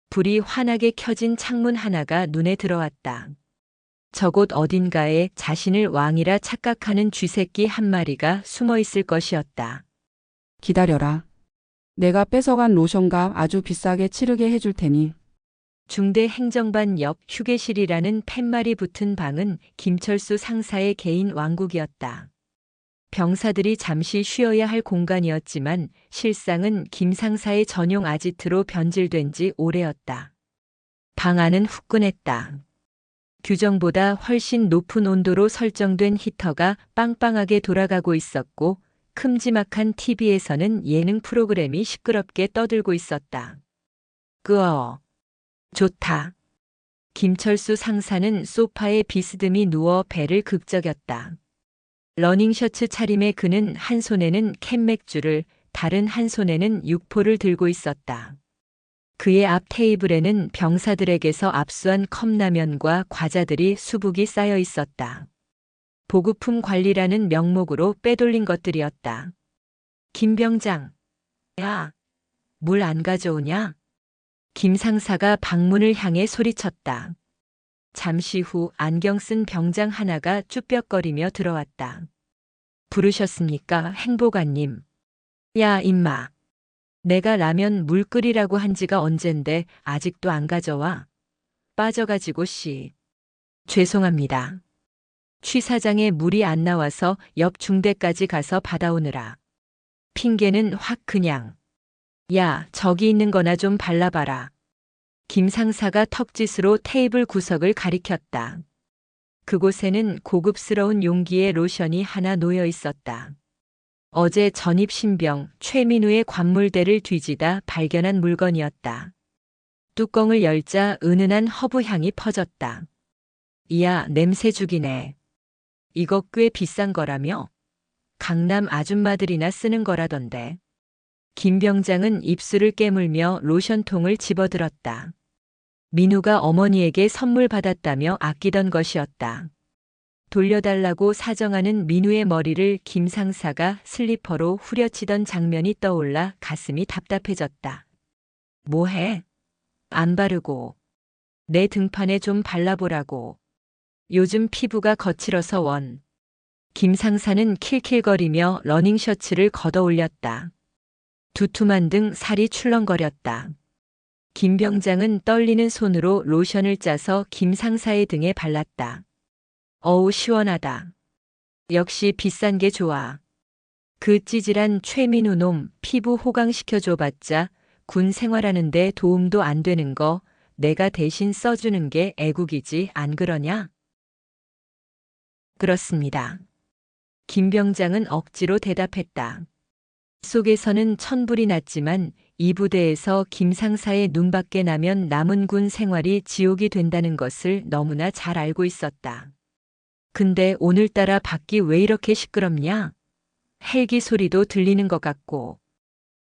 불이 환하게 켜진 창문 하나가 눈에 들어왔다. 저곳 어딘가에 자신을 왕이라 착각하는 쥐새끼 한 마리가 숨어 있을 것이었다. 기다려라. 내가 뺏어간 로션값 아주 비싸게 치르게 해줄 테니. 중대 행정반 옆 휴게실이라는 팻말이 붙은 방은 김철수 상사의 개인 왕국이었다. 병사들이 잠시 쉬어야 할 공간이었지만 실상은 김 상사의 전용 아지트로 변질된 지 오래였다. 방 안은 후끈했다. 규정보다 훨씬 높은 온도로 설정된 히터가 빵빵하게 돌아가고 있었고 큼지막한 TV에서는 예능 프로그램이 시끄럽게 떠들고 있었다. 끄어. 좋다. 김철수 상사는 소파에 비스듬히 누워 배를 극적였다. 러닝셔츠 차림의 그는 한 손에는 캔맥주를 다른 한 손에는 육포를 들고 있었다. 그의 앞 테이블에는 병사들에게서 압수한 컵라면과 과자들이 수북이 쌓여 있었다. 보급품 관리라는 명목으로 빼돌린 것들이었다. 김 병장. 야, 물 안 가져오냐? 김 상사가 방문을 향해 소리쳤다. 잠시 후 안경 쓴 병장 하나가 쭈뼛거리며 들어왔다. 부르셨습니까, 행보관님? 야, 임마. 내가 라면 물 끓이라고 한 지가 언젠데 아직도 안 가져와? 빠져가지고 씨. 죄송합니다. 취 사장에 물이 안 나와서 옆 중대까지 가서 받아오느라. 핑계는 확 그냥. 야, 저기 있는 거나 좀 발라봐라. 김 상사가 턱짓으로 테이블 구석을 가리켰다. 그곳에는 고급스러운 용기에 로션이 하나 놓여 있었다. 어제 전입 신병 최민우의 관물대를 뒤지다 발견한 물건이었다. 뚜껑을 열자 은은한 허브 향이 퍼졌다. 이야, 냄새 죽이네. 이거 꽤 비싼 거라며? 강남 아줌마들이나 쓰는 거라던데. 김 병장은 입술을 깨물며 로션통을 집어들었다. 민우가 어머니에게 선물 받았다며 아끼던 것이었다. 돌려달라고 사정하는 민우의 머리를 김 상사가 슬리퍼로 후려치던 장면이 떠올라 가슴이 답답해졌다. 뭐해? 안 바르고. 내 등판에 좀 발라보라고. 요즘 피부가 거칠어서 원. 김 상사는 킬킬거리며 러닝셔츠를 걷어 올렸다. 두툼한 등 살이 출렁거렸다. 김 병장은 떨리는 손으로 로션을 짜서 김 상사의 등에 발랐다. 어우, 시원하다. 역시 비싼 게 좋아. 그 찌질한 최민우 놈 피부 호강시켜줘봤자 군 생활하는데 도움도 안 되는 거 내가 대신 써주는 게 애국이지, 안 그러냐? 그렇습니다. 김 병장은 억지로 대답했다. 속에서는 천불이 났지만 이 부대에서 김 상사의 눈밖에 나면 남은 군 생활이 지옥이 된다는 것을 너무나 잘 알고 있었다. 근데 오늘따라 밖이 왜 이렇게 시끄럽냐? 헬기 소리도 들리는 것 같고.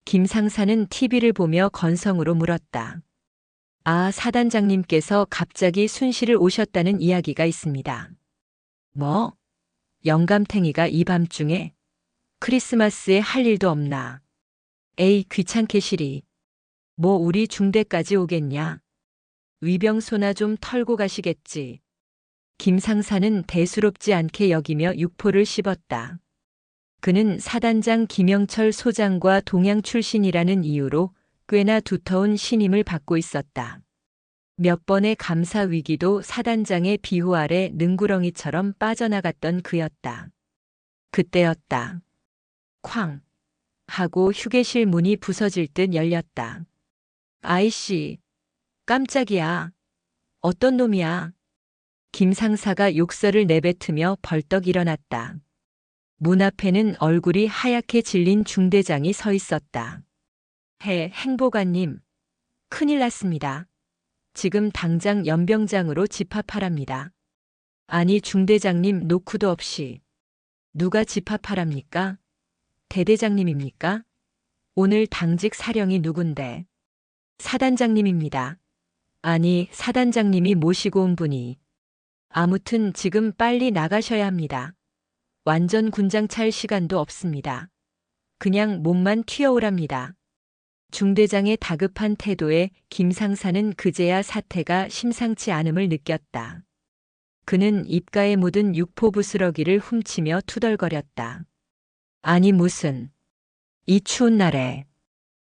김 상사는 TV를 보며 건성으로 물었다. 아, 사단장님께서 갑자기 순실을 오셨다는 이야기가 있습니다. 뭐? 영감탱이가 이 밤중에? 크리스마스에 할 일도 없나? 에이, 귀찮게 시리. 뭐 우리 중대까지 오겠냐? 위병소나 좀 털고 가시겠지. 김 상사는 대수롭지 않게 여기며 육포를 씹었다. 그는 사단장 김영철 소장과 동양 출신이라는 이유로 꽤나 두터운 신임을 받고 있었다. 몇 번의 감사 위기도 사단장의 비호 아래 능구렁이처럼 빠져나갔던 그였다. 그때였다. 쾅! 하고 휴게실 문이 부서질 듯 열렸다. 아이씨, 깜짝이야. 어떤 놈이야? 김 상사가 욕설을 내뱉으며 벌떡 일어났다. 문 앞에는 얼굴이 하얗게 질린 중대장이 서 있었다. 행보관님, 큰일 났습니다. 지금 당장 연병장으로 집합하랍니다. 아니, 중대장님 노크도 없이. 누가 집합하랍니까? 대대장님입니까? 오늘 당직 사령이 누군데? 사단장님입니다. 아니, 사단장님이 모시고 온 분이. 아무튼 지금 빨리 나가셔야 합니다. 완전 군장 찰 시간도 없습니다. 그냥 몸만 튀어오랍니다. 중대장의 다급한 태도에 김 상사는 그제야 사태가 심상치 않음을 느꼈다. 그는 입가에 묻은 육포 부스러기를 훔치며 투덜거렸다. 아니 무슨. 이 추운 날에.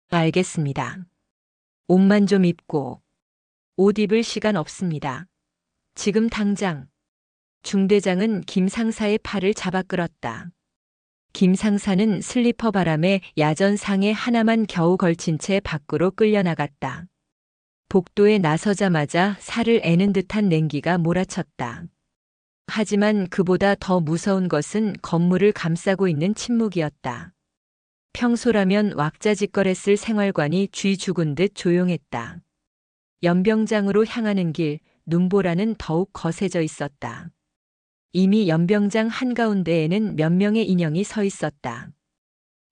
알겠습니다. 옷만 좀 입고. 옷 입을 시간 없습니다. 지금 당장. 중대장은 김 상사의 팔을 잡아 끌었다. 김 상사는 슬리퍼 바람에 야전 상에 하나만 겨우 걸친 채 밖으로 끌려나갔다. 복도에 나서자마자 살을 애는 듯한 냉기가 몰아쳤다. 하지만 그보다 더 무서운 것은 건물을 감싸고 있는 침묵이었다. 평소라면 왁자지껄했을 생활관이 쥐 죽은 듯 조용했다. 연병장으로 향하는 길, 눈보라는 더욱 거세져 있었다. 이미 연병장 한가운데에는 몇 명의 인형이 서 있었다.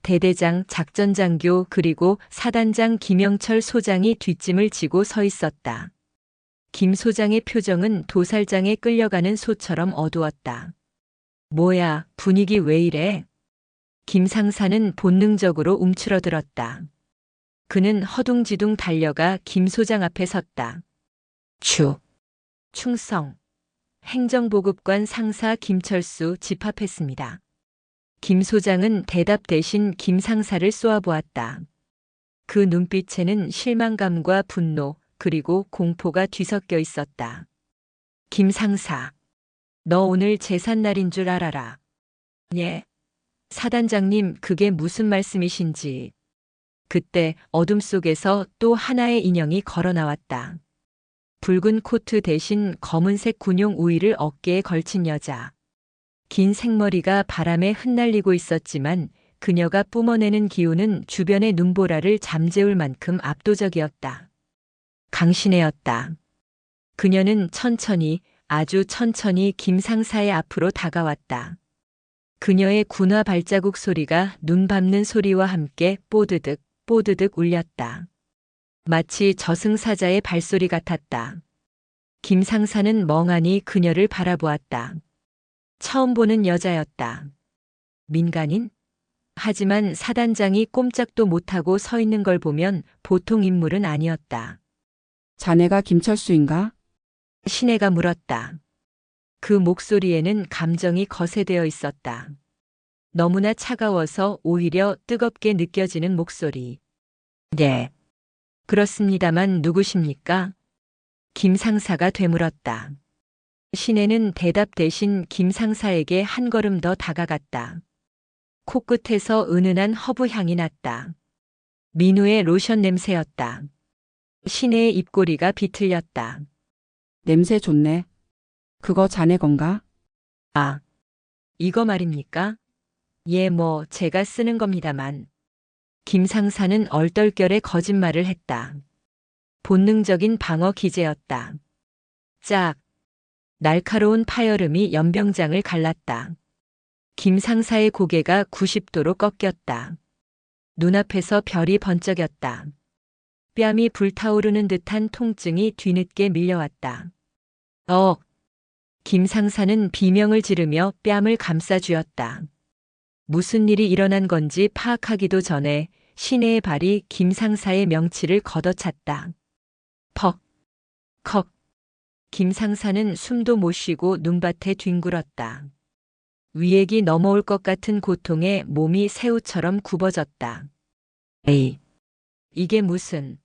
대대장, 작전장교 그리고 사단장 김영철 소장이 뒷짐을 지고 서 있었다. 김 소장의 표정은 도살장에 끌려가는 소처럼 어두웠다. 뭐야, 분위기 왜 이래? 김 상사는 본능적으로 움츠러들었다. 그는 허둥지둥 달려가 김 소장 앞에 섰다. 충성. 행정보급관 상사 김철수 집합했습니다. 김 소장은 대답 대신 김 상사를 쏘아보았다. 그 눈빛에는 실망감과 분노 그리고 공포가 뒤섞여 있었다. 김 상사, 너 오늘 제삿날인 줄 알아라. 예. 사단장님, 그게 무슨 말씀이신지. 그때 어둠 속에서 또 하나의 인형이 걸어 나왔다. 붉은 코트 대신 검은색 군용 우의를 어깨에 걸친 여자. 긴 생머리가 바람에 흩날리고 있었지만 그녀가 뿜어내는 기운은 주변의 눈보라를 잠재울 만큼 압도적이었다. 강신혜였다. 그녀는 천천히, 아주 천천히 김 상사의 앞으로 다가왔다. 그녀의 군화 발자국 소리가 눈 밟는 소리와 함께 뽀드득, 뽀드득 울렸다. 마치 저승사자의 발소리 같았다. 김 상사는 멍하니 그녀를 바라보았다. 처음 보는 여자였다. 민간인? 하지만 사단장이 꼼짝도 못하고 서 있는 걸 보면 보통 인물은 아니었다. 자네가 김철수인가? 신혜가 물었다. 그 목소리에는 감정이 거세되어 있었다. 너무나 차가워서 오히려 뜨겁게 느껴지는 목소리. 네. 그렇습니다만 누구십니까? 김 상사가 되물었다. 신혜는 대답 대신 김 상사에게 한 걸음 더 다가갔다. 코끝에서 은은한 허브 향이 났다. 민우의 로션 냄새였다. 신혜의 입꼬리가 비틀렸다. 냄새 좋네. 그거 자네 건가? 아, 이거 말입니까? 예, 뭐 제가 쓰는 겁니다만. 김 상사는 얼떨결에 거짓말을 했다. 본능적인 방어 기제였다. 짝. 날카로운 파열음이 연병장을 갈랐다. 김 상사의 고개가 90도로 꺾였다. 눈앞에서 별이 번쩍였다. 뺨이 불타오르는 듯한 통증이 뒤늦게 밀려왔다. 김 상사는 비명을 지르며 뺨을 감싸 쥐었다. 무슨 일이 일어난 건지 파악하기도 전에 신혜의 발이 김 상사의 명치를 걷어찼다. 퍽, 컥. 김 상사는 숨도 못 쉬고 눈밭에 뒹굴었다. 위액이 넘어올 것 같은 고통에 몸이 새우처럼 굽어졌다. 에이, 이게 무슨...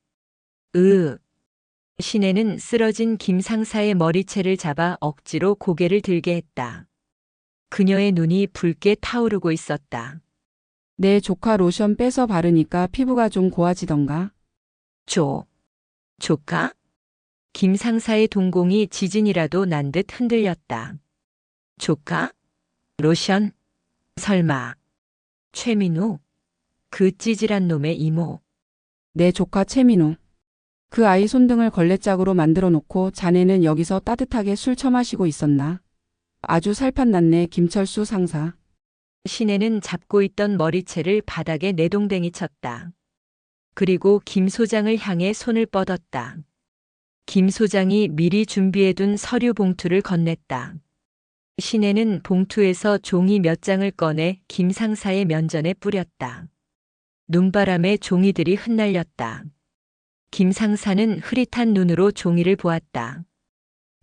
신혜는 쓰러진 김 상사의 머리채를 잡아 억지로 고개를 들게 했다. 그녀의 눈이 붉게 타오르고 있었다. 내 조카 로션 빼서 바르니까 피부가 좀 고와지던가? 조카? 김 상사의 동공이 지진이라도 난 듯 흔들렸다. 조카? 로션? 설마. 최민우? 그 찌질한 놈의 이모. 내 조카 최민우. 그 아이 손등을 걸레짝으로 만들어 놓고 자네는 여기서 따뜻하게 술 처마시고 있었나? 아주 살판났네, 김철수 상사. 신혜는 잡고 있던 머리채를 바닥에 내동댕이 쳤다. 그리고 김 소장을 향해 손을 뻗었다. 김 소장이 미리 준비해둔 서류 봉투를 건넸다. 신혜는 봉투에서 종이 몇 장을 꺼내 김 상사의 면전에 뿌렸다. 눈바람에 종이들이 흩날렸다. 김 상사는 흐릿한 눈으로 종이를 보았다.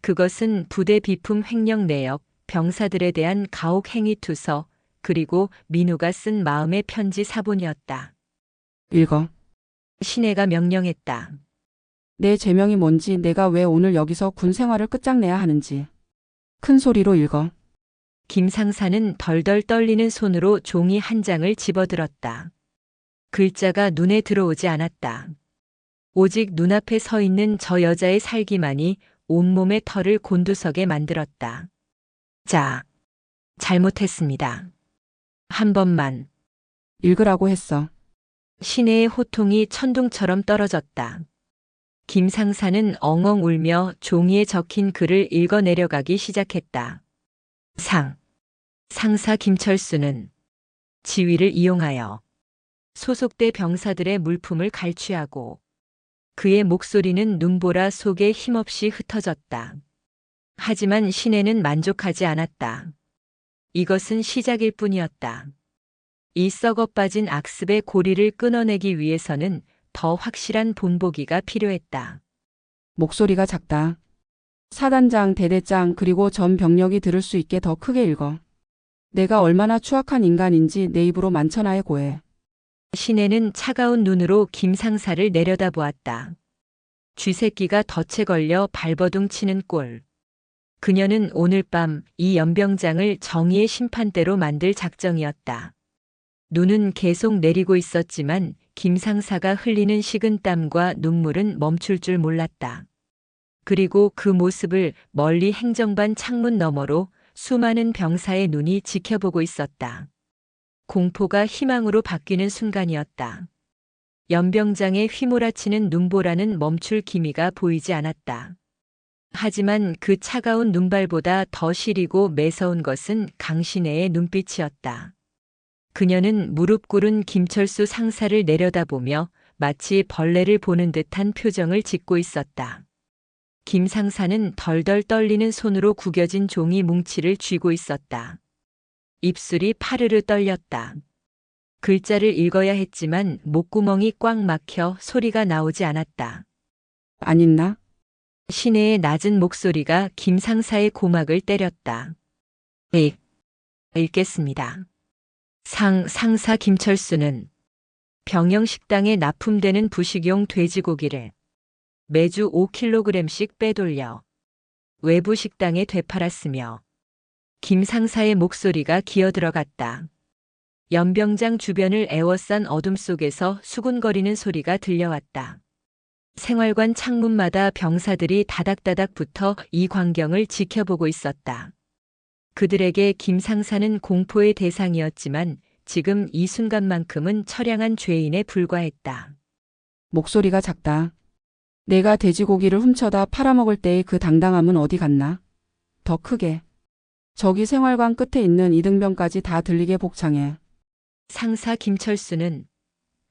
그것은 부대 비품 횡령 내역, 병사들에 대한 가혹 행위 투서, 그리고 민우가 쓴 마음의 편지 사본이었다. 읽어. 신혜가 명령했다. 내 제명이 뭔지, 내가 왜 오늘 여기서 군 생활을 끝장내야 하는지. 큰 소리로 읽어. 김 상사는 덜덜 떨리는 손으로 종이 한 장을 집어들었다. 글자가 눈에 들어오지 않았다. 오직 눈앞에 서 있는 저 여자의 살기만이 온몸의 털을 곤두서게 만들었다. 자, 잘못했습니다. 한 번만. 읽으라고 했어. 신혜의 호통이 천둥처럼 떨어졌다. 김 상사는 엉엉 울며 종이에 적힌 글을 읽어 내려가기 시작했다. 상사 김철수는 지위를 이용하여 소속대 병사들의 물품을 갈취하고, 그의 목소리는 눈보라 속에 힘없이 흩어졌다. 하지만 신혜는 만족하지 않았다. 이것은 시작일 뿐이었다. 이 썩어 빠진 악습의 고리를 끊어내기 위해서는 더 확실한 본보기가 필요했다. 목소리가 작다. 사단장, 대대장, 그리고 전 병력이 들을 수 있게 더 크게 읽어. 내가 얼마나 추악한 인간인지 내 입으로 만천하에 고해. 신혜는 차가운 눈으로 김 상사를 내려다보았다. 쥐새끼가 덫에 걸려 발버둥 치는 꼴. 그녀는 오늘 밤 이 연병장을 정의의 심판대로 만들 작정이었다. 눈은 계속 내리고 있었지만 김 상사가 흘리는 식은땀과 눈물은 멈출 줄 몰랐다. 그리고 그 모습을 멀리 행정반 창문 너머로 수많은 병사의 눈이 지켜보고 있었다. 공포가 희망으로 바뀌는 순간이었다. 연병장에 휘몰아치는 눈보라는 멈출 기미가 보이지 않았다. 하지만 그 차가운 눈발보다 더 시리고 매서운 것은 강신혜의 눈빛이었다. 그녀는 무릎 꿇은 김철수 상사를 내려다보며 마치 벌레를 보는 듯한 표정을 짓고 있었다. 김 상사는 덜덜 떨리는 손으로 구겨진 종이 뭉치를 쥐고 있었다. 입술이 파르르 떨렸다. 글자를 읽어야 했지만 목구멍이 꽉 막혀 소리가 나오지 않았다. 안 있나? 신혜의 낮은 목소리가 김 상사의 고막을 때렸다. 읽겠습니다. 상사 김철수는 병영식당에 납품되는 부식용 돼지고기를 매주 5kg씩 빼돌려 외부 식당에 되팔았으며 김 상사의 목소리가 기어들어갔다. 연병장 주변을 에워싼 어둠 속에서 수군거리는 소리가 들려왔다. 생활관 창문마다 병사들이 다닥다닥 붙어 이 광경을 지켜보고 있었다. 그들에게 김 상사는 공포의 대상이었지만 지금 이 순간만큼은 처량한 죄인에 불과했다. 목소리가 작다. 내가 돼지고기를 훔쳐다 팔아먹을 때의 그 당당함은 어디 갔나? 더 크게. 저기 생활관 끝에 있는 이등병까지 다 들리게 복창해. 상사 김철수는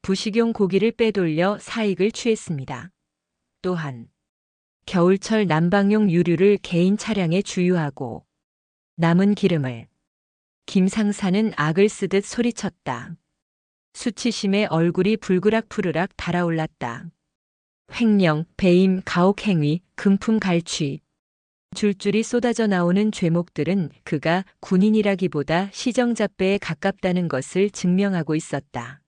부식용 고기를 빼돌려 사익을 취했습니다. 또한 겨울철 난방용 유류를 개인 차량에 주유하고 남은 기름을 김 상사는 악을 쓰듯 소리쳤다. 수치심에 얼굴이 불그락푸르락 달아올랐다. 횡령, 배임, 가혹행위, 금품 갈취. 줄줄이 쏟아져 나오는 죄목들은 그가 군인이라기보다 시정잡배에 가깝다는 것을 증명하고 있었다.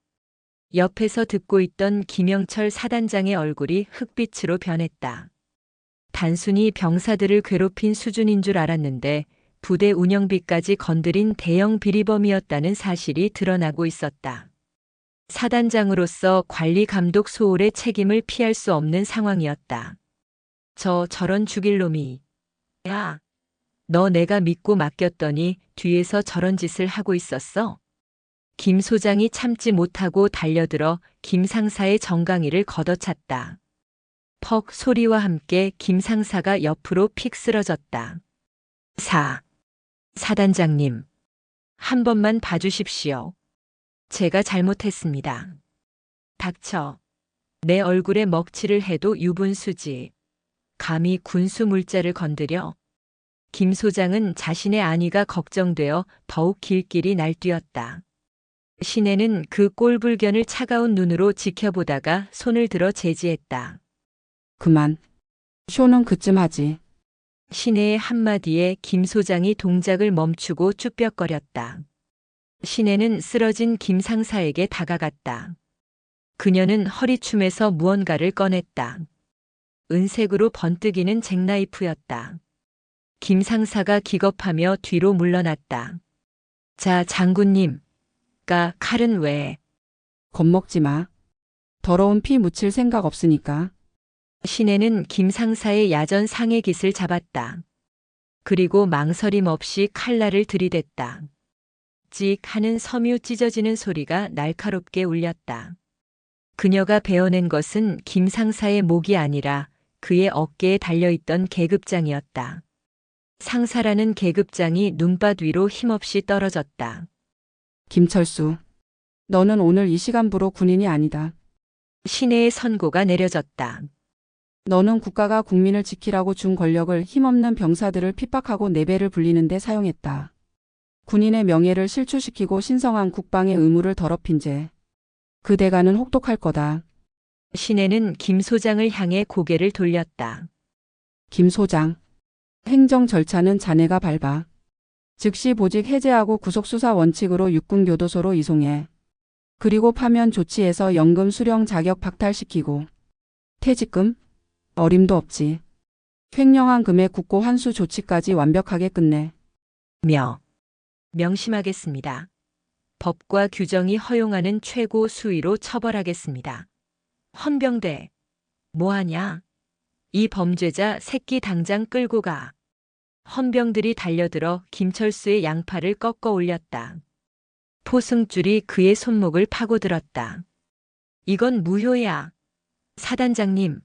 옆에서 듣고 있던 김영철 사단장의 얼굴이 흑빛으로 변했다. 단순히 병사들을 괴롭힌 수준인 줄 알았는데 부대 운영비까지 건드린 대형 비리범이었다는 사실이 드러나고 있었다. 사단장으로서 관리 감독 소홀의 책임을 피할 수 없는 상황이었다. 저런 죽일 놈이. 야, 너 내가 믿고 맡겼더니 뒤에서 저런 짓을 하고 있었어? 김 소장이 참지 못하고 달려들어 김 상사의 정강이를 걷어찼다. 퍽 소리와 함께 김 상사가 옆으로 픽 쓰러졌다. 사단장님, 한 번만 봐주십시오. 제가 잘못했습니다. 닥쳐. 내 얼굴에 먹칠을 해도 유분수지. 감히 군수 물자를 건드려? 김 소장은 자신의 안위가 걱정되어 더욱 길길이 날뛰었다. 신혜는 그 꼴불견을 차가운 눈으로 지켜보다가 손을 들어 제지했다. 그만. 쇼는 그쯤 하지. 신혜의 한마디에 김 소장이 동작을 멈추고 쭈뼛거렸다. 신혜는 쓰러진 김 상사에게 다가갔다. 그녀는 허리춤에서 무언가를 꺼냈다. 은색으로 번뜩이는 잭나이프였다. 김 상사가 기겁하며 뒤로 물러났다. 자, 장군님. 칼은 왜? 겁먹지 마. 더러운 피 묻힐 생각 없으니까. 신혜는 김 상사의 야전 상해 깃을 잡았다. 그리고 망설임 없이 칼날을 들이댔다. 찍 하는 섬유 찢어지는 소리가 날카롭게 울렸다. 그녀가 베어낸 것은 김 상사의 목이 아니라 그의 어깨에 달려있던 계급장이었다. 상사라는 계급장이 눈밭 위로 힘없이 떨어졌다. 김철수. 너는 오늘 이 시간부로 군인이 아니다. 신혜의 선고가 내려졌다. 너는 국가가 국민을 지키라고 준 권력을 힘없는 병사들을 핍박하고 내배를 불리는 데 사용했다. 군인의 명예를 실추시키고 신성한 국방의 의무를 더럽힌 죄. 그 대가는 혹독할 거다. 신혜는 김 소장을 향해 고개를 돌렸다. 김 소장. 행정 절차는 자네가 밟아. 즉시 보직 해제하고 구속수사 원칙으로 육군교도소로 이송해. 그리고 파면 조치해서 연금 수령 자격 박탈시키고. 퇴직금? 어림도 없지. 횡령한 금액 국고 환수 조치까지 완벽하게 끝내. 명심하겠습니다. 법과 규정이 허용하는 최고 수위로 처벌하겠습니다. 헌병대, 뭐하냐? 이 범죄자 새끼 당장 끌고 가. 헌병들이 달려들어 김철수의 양팔을 꺾어 올렸다. 포승줄이 그의 손목을 파고들었다. 이건 무효야. 사단장님,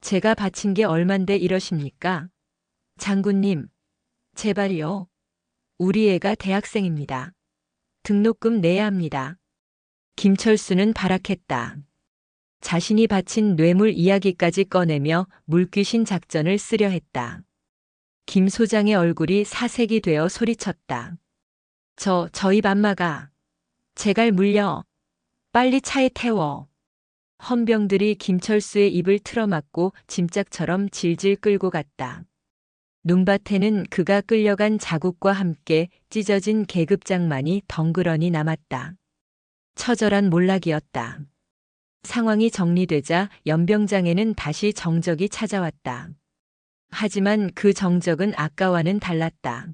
제가 바친 게 얼만데 이러십니까? 장군님, 제발요. 우리 애가 대학생입니다. 등록금 내야 합니다. 김철수는 발악했다. 자신이 바친 뇌물 이야기까지 꺼내며 물귀신 작전을 쓰려 했다. 김 소장의 얼굴이 사색이 되어 소리쳤다. 저희 밤마가. 제갈 물려. 빨리 차에 태워. 헌병들이 김철수의 입을 틀어막고 짐짝처럼 질질 끌고 갔다. 눈밭에는 그가 끌려간 자국과 함께 찢어진 계급장만이 덩그러니 남았다. 처절한 몰락이었다. 상황이 정리되자 연병장에는 다시 정적이 찾아왔다. 하지만 그 정적은 아까와는 달랐다.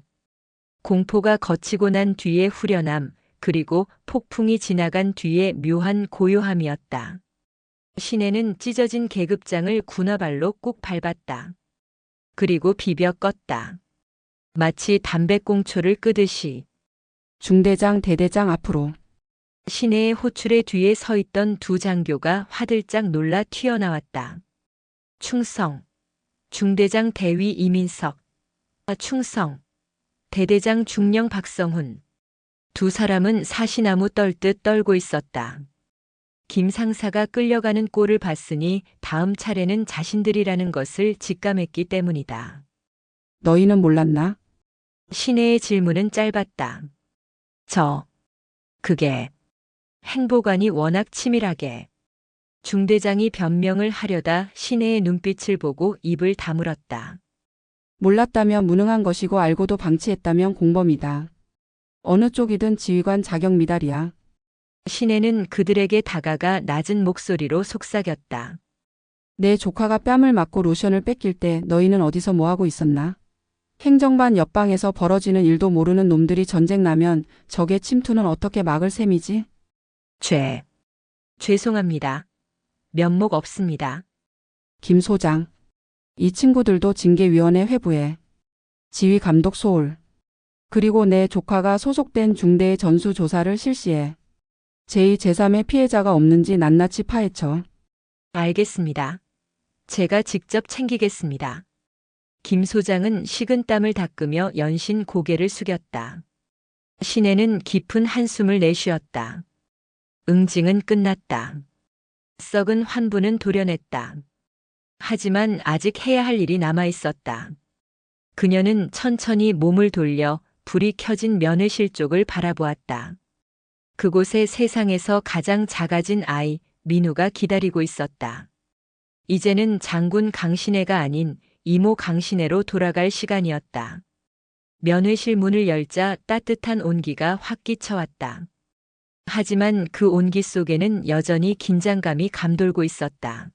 공포가 거치고 난 뒤의 후련함, 그리고 폭풍이 지나간 뒤의 묘한 고요함이었다. 시내는 찢어진 계급장을 군화발로 꾹 밟았다. 그리고 비벼 껐다. 마치 담배꽁초를 끄듯이. 중대장, 대대장 앞으로. 시내의 호출의 뒤에 서 있던 두 장교가 화들짝 놀라 튀어나왔다. 충성. 중대장 대위 이민석. 충성. 대대장 중령 박성훈. 두 사람은 사시나무 떨듯 떨고 있었다. 김 상사가 끌려가는 꼴을 봤으니 다음 차례는 자신들이라는 것을 직감했기 때문이다. 너희는 몰랐나? 시내의 질문은 짧았다. 그게. 행보관이 워낙 치밀하게. 중대장이 변명을 하려다 시내의 눈빛을 보고 입을 다물었다. 몰랐다면 무능한 것이고 알고도 방치했다면 공범이다. 어느 쪽이든 지휘관 자격 미달이야. 시내는 그들에게 다가가 낮은 목소리로 속삭였다. 내 조카가 뺨을 맞고 로션을 뺏길 때 너희는 어디서 뭐하고 있었나? 행정반 옆방에서 벌어지는 일도 모르는 놈들이 전쟁 나면 적의 침투는 어떻게 막을 셈이지? 죄송합니다. 면목 없습니다. 김 소장. 이 친구들도 징계위원회 회부해. 지휘 감독 소홀. 그리고 내 조카가 소속된 중대의 전수조사를 실시해. 제2, 제3의 피해자가 없는지 낱낱이 파헤쳐. 알겠습니다. 제가 직접 챙기겠습니다. 김 소장은 식은땀을 닦으며 연신 고개를 숙였다. 시내는 깊은 한숨을 내쉬었다. 응징은 끝났다. 썩은 환부는 도려냈다. 하지만 아직 해야 할 일이 남아 있었다. 그녀는 천천히 몸을 돌려 불이 켜진 면회실 쪽을 바라보았다. 그곳에 세상에서 가장 작아진 아이, 민우가 기다리고 있었다. 이제는 장군 강신혜가 아닌 이모 강신혜로 돌아갈 시간이었다. 면회실 문을 열자 따뜻한 온기가 확 끼쳐왔다. 하지만 그 온기 속에는 여전히 긴장감이 감돌고 있었다.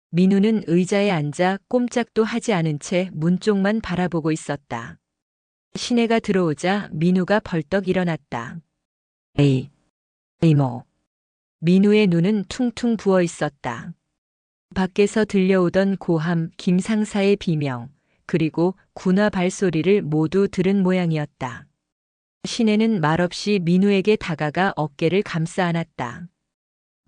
민우는 의자에 앉아 꼼짝도 하지 않은 채 문 쪽만 바라보고 있었다. 신혜가 들어오자 민우가 벌떡 일어났다. 이모. 민우의 눈은 퉁퉁 부어 있었다. 밖에서 들려오던 고함, 김 상사의 비명, 그리고 군화 발소리를 모두 들은 모양이었다. 신혜는 말없이 민우에게 다가가 어깨를 감싸 안았다.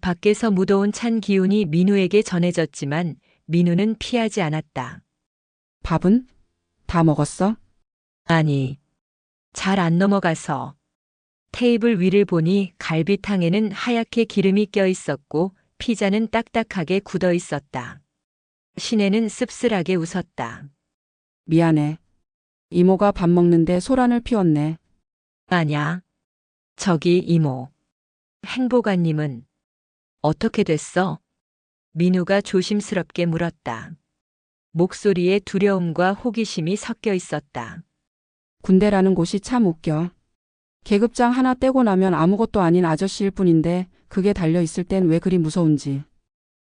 밖에서 무더운 찬 기운이 민우에게 전해졌지만 민우는 피하지 않았다. 밥은? 다 먹었어? 아니, 잘 안 넘어가서. 테이블 위를 보니 갈비탕에는 하얗게 기름이 껴 있었고 피자는 딱딱하게 굳어 있었다. 신혜는 씁쓸하게 웃었다. 미안해. 이모가 밥 먹는데 소란을 피웠네. 아냐. 저기 이모. 행보관님은 어떻게 됐어? 민우가 조심스럽게 물었다. 목소리에 두려움과 호기심이 섞여 있었다. 군대라는 곳이 참 웃겨. 계급장 하나 떼고 나면 아무것도 아닌 아저씨일 뿐인데 그게 달려있을 땐 왜 그리 무서운지.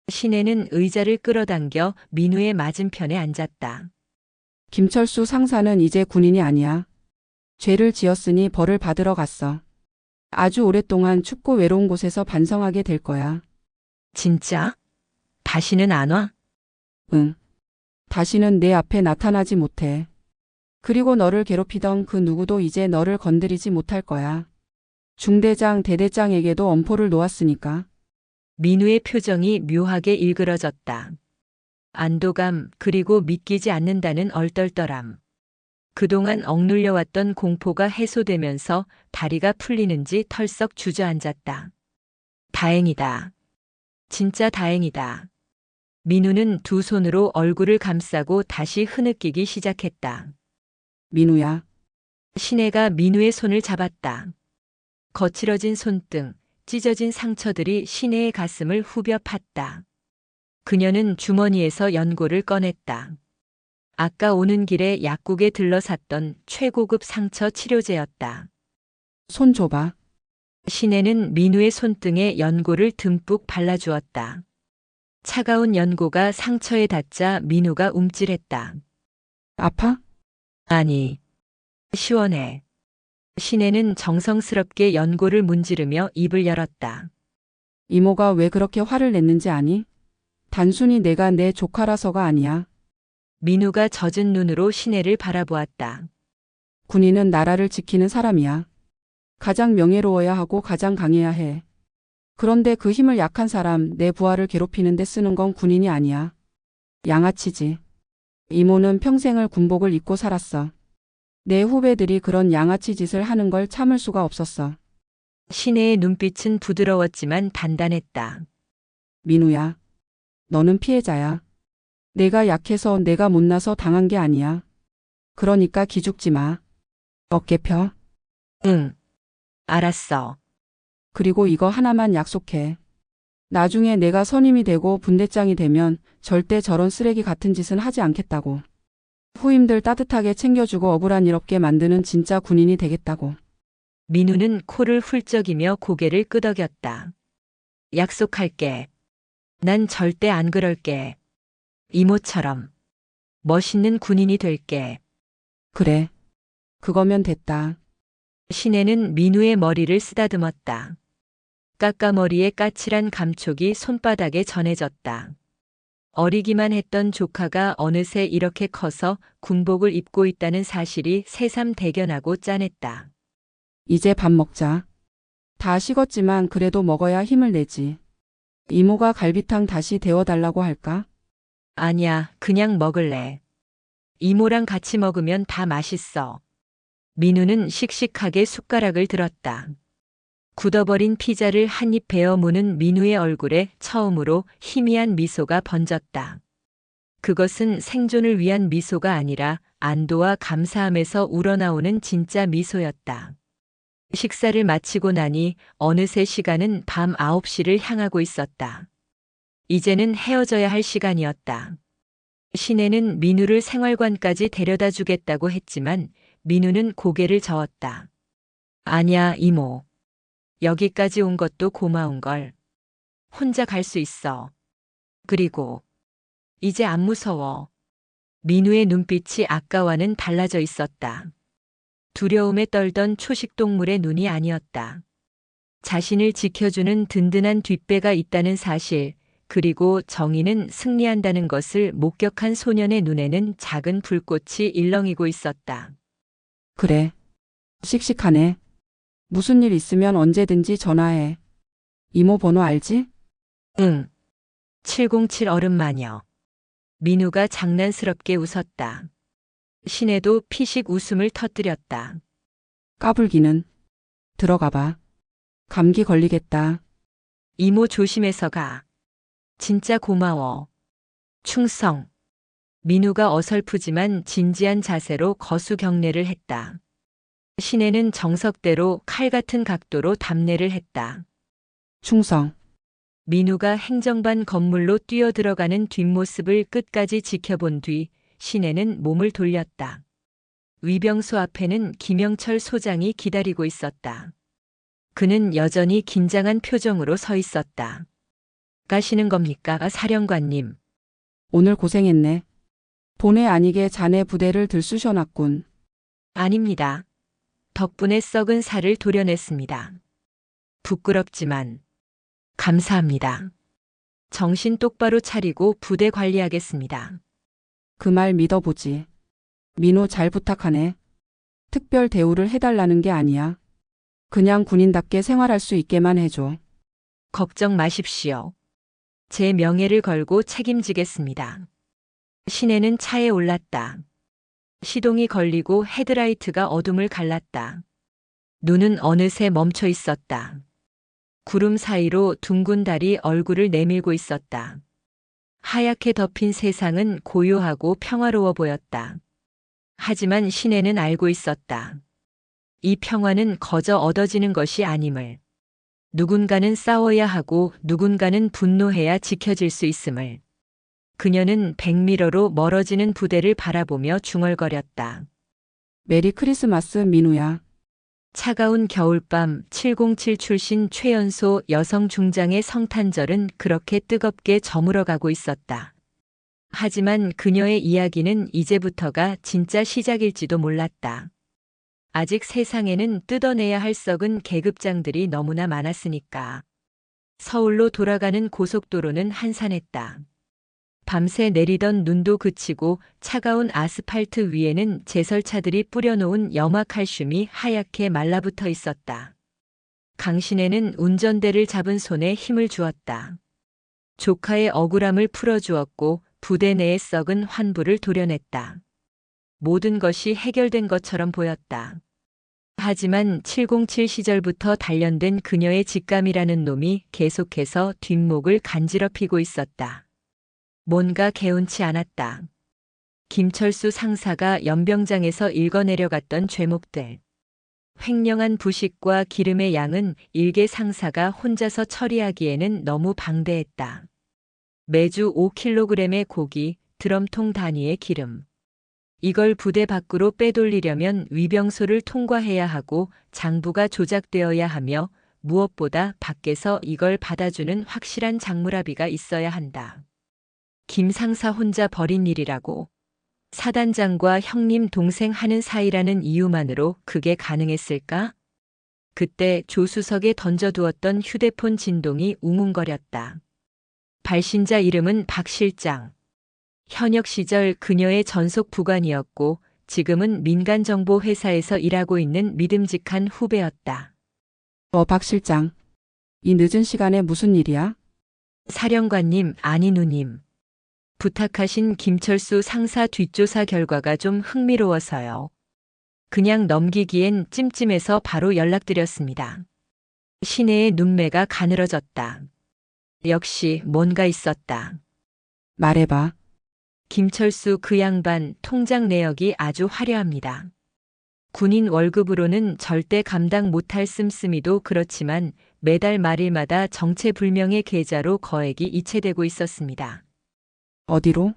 신혜는 의자를 끌어당겨 민우의 맞은편에 앉았다. 김철수 상사는 이제 군인이 아니야. 죄를 지었으니 벌을 받으러 갔어. 아주 오랫동안 춥고 외로운 곳에서 반성하게 될 거야. 진짜? 다시는 안 와? 응. 다시는 내 앞에 나타나지 못해. 그리고 너를 괴롭히던 그 누구도 이제 너를 건드리지 못할 거야. 중대장, 대대장에게도 엄포를 놓았으니까. 민우의 표정이 묘하게 일그러졌다. 안도감, 그리고 믿기지 않는다는 얼떨떨함. 그동안 억눌려왔던 공포가 해소되면서 다리가 풀리는지 털썩 주저앉았다. 다행이다. 진짜 다행이다. 민우는 두 손으로 얼굴을 감싸고 다시 흐느끼기 시작했다. 민우야. 신혜가 민우의 손을 잡았다. 거칠어진 손등, 찢어진 상처들이 신혜의 가슴을 후벼 팠다. 그녀는 주머니에서 연고를 꺼냈다. 아까 오는 길에 약국에 들러 샀던 최고급 상처 치료제였다. 손 줘봐. 신혜는 민우의 손등에 연고를 듬뿍 발라주었다. 차가운 연고가 상처에 닿자 민우가 움찔했다. 아파? 아니, 시원해. 신혜는 정성스럽게 연고를 문지르며 입을 열었다. 이모가 왜 그렇게 화를 냈는지 아니? 단순히 내가 내 조카라서가 아니야. 민우가 젖은 눈으로 신혜를 바라보았다. 군인은 나라를 지키는 사람이야. 가장 명예로워야 하고 가장 강해야 해. 그런데 그 힘을 약한 사람, 내 부하를 괴롭히는 데 쓰는 건 군인이 아니야. 양아치지. 이모는 평생을 군복을 입고 살았어. 내 후배들이 그런 양아치 짓을 하는 걸 참을 수가 없었어. 신혜의 눈빛은 부드러웠지만 단단했다. 민우야. 너는 피해자야. 내가 약해서 내가 못나서 당한 게 아니야. 그러니까 기죽지 마. 어깨 펴. 응. 알았어. 그리고 이거 하나만 약속해. 나중에 내가 선임이 되고 분대장이 되면 절대 저런 쓰레기 같은 짓은 하지 않겠다고. 후임들 따뜻하게 챙겨주고 억울한 일 없게 만드는 진짜 군인이 되겠다고. 민우는 코를 훌쩍이며 고개를 끄덕였다. 약속할게. 난 절대 안 그럴게. 이모처럼. 멋있는 군인이 될게. 그래. 그거면 됐다. 신혜는 민우의 머리를 쓰다듬었다. 까까머리의 까칠한 감촉이 손바닥에 전해졌다. 어리기만 했던 조카가 어느새 이렇게 커서 군복을 입고 있다는 사실이 새삼 대견하고 짠했다. 이제 밥 먹자. 다 식었지만 그래도 먹어야 힘을 내지. 이모가 갈비탕 다시 데워달라고 할까? 아니야, 그냥 먹을래. 이모랑 같이 먹으면 다 맛있어. 민우는 씩씩하게 숟가락을 들었다. 굳어버린 피자를 한 입 베어 무는 민우의 얼굴에 처음으로 희미한 미소가 번졌다. 그것은 생존을 위한 미소가 아니라 안도와 감사함에서 우러나오는 진짜 미소였다. 식사를 마치고 나니 어느새 시간은 밤 9시를 향하고 있었다. 이제는 헤어져야 할 시간이었다. 신혜는 민우를 생활관까지 데려다 주겠다고 했지만 민우는 고개를 저었다. 아니야, 이모. 여기까지 온 것도 고마운걸. 혼자 갈 수 있어. 그리고 이제 안 무서워. 민우의 눈빛이 아까와는 달라져 있었다. 두려움에 떨던 초식동물의 눈이 아니었다. 자신을 지켜주는 든든한 뒷배가 있다는 사실, 그리고 정의는 승리한다는 것을 목격한 소년의 눈에는 작은 불꽃이 일렁이고 있었다. 그래. 씩씩하네. 무슨 일 있으면 언제든지 전화해. 이모 번호 알지? 응. 707 어른마녀. 민우가 장난스럽게 웃었다. 신혜도 피식 웃음을 터뜨렸다. 까불기는. 들어가봐. 감기 걸리겠다. 이모 조심해서 가. 진짜 고마워. 충성. 민우가 어설프지만 진지한 자세로 거수 경례를 했다. 신혜는 정석대로 칼 같은 각도로 답례를 했다. 충성. 민우가 행정반 건물로 뛰어들어가는 뒷모습을 끝까지 지켜본 뒤 신혜는 몸을 돌렸다. 위병소 앞에는 김영철 소장이 기다리고 있었다. 그는 여전히 긴장한 표정으로 서 있었다. 가시는 겁니까, 사령관님? 오늘 고생했네. 본의 아니게 자네 부대를 들쑤셔놨군. 아닙니다. 덕분에 썩은 살을 도려냈습니다. 부끄럽지만 감사합니다. 정신 똑바로 차리고 부대 관리하겠습니다. 그 말 믿어보지. 민호 잘 부탁하네. 특별 대우를 해달라는 게 아니야. 그냥 군인답게 생활할 수 있게만 해줘. 걱정 마십시오. 제 명예를 걸고 책임지겠습니다. 신혜는 차에 올랐다. 시동이 걸리고 헤드라이트가 어둠을 갈랐다. 눈은 어느새 멈춰 있었다. 구름 사이로 둥근 달이 얼굴을 내밀고 있었다. 하얗게 덮인 세상은 고요하고 평화로워 보였다. 하지만 신혜는 알고 있었다. 이 평화는 거저 얻어지는 것이 아님을. 누군가는 싸워야 하고 누군가는 분노해야 지켜질 수 있음을. 그녀는 백미러로 멀어지는 부대를 바라보며 중얼거렸다. 메리 크리스마스, 민우야. 차가운 겨울밤 707 출신 최연소 여성 중장의 성탄절은 그렇게 뜨겁게 저물어가고 있었다. 하지만 그녀의 이야기는 이제부터가 진짜 시작일지도 몰랐다. 아직 세상에는 뜯어내야 할 썩은 계급장들이 너무나 많았으니까. 서울로 돌아가는 고속도로는 한산했다. 밤새 내리던 눈도 그치고 차가운 아스팔트 위에는 제설차들이 뿌려놓은 염화칼슘이 하얗게 말라붙어 있었다. 강신혜는 운전대를 잡은 손에 힘을 주었다. 조카의 억울함을 풀어주었고 부대 내의 썩은 환부를 도려냈다. 모든 것이 해결된 것처럼 보였다. 하지만 707 시절부터 단련된 그녀의 직감이라는 놈이 계속해서 뒷목을 간지럽히고 있었다. 뭔가 개운치 않았다. 김철수 상사가 연병장에서 읽어내려갔던 죄목들. 횡령한 부식과 기름의 양은 일개 상사가 혼자서 처리하기에는 너무 방대했다. 매주 5kg의 고기, 드럼통 단위의 기름. 이걸 부대 밖으로 빼돌리려면 위병소를 통과해야 하고 장부가 조작되어야 하며 무엇보다 밖에서 이걸 받아주는 확실한 장물아비가 있어야 한다. 김 상사 혼자 벌인 일이라고. 사단장과 형님 동생 하는 사이라는 이유만으로 그게 가능했을까? 그때 조수석에 던져두었던 휴대폰 진동이 웅웅거렸다. 발신자 이름은 박 실장. 현역 시절 그녀의 전속 부관이었고 지금은 민간정보회사에서 일하고 있는 믿음직한 후배였다. 박 실장. 이 늦은 시간에 무슨 일이야? 사령관님, 아니 누님. 부탁하신 김철수 상사 뒷조사 결과가 좀 흥미로워서요. 그냥 넘기기엔 찜찜해서 바로 연락드렸습니다. 신혜의 눈매가 가늘어졌다. 역시 뭔가 있었다. 말해봐. 김철수 그 양반 통장 내역이 아주 화려합니다. 군인 월급으로는 절대 감당 못할 씀씀이도 그렇지만 매달 말일마다 정체불명의 계좌로 거액이 이체되고 있었습니다. 어디로?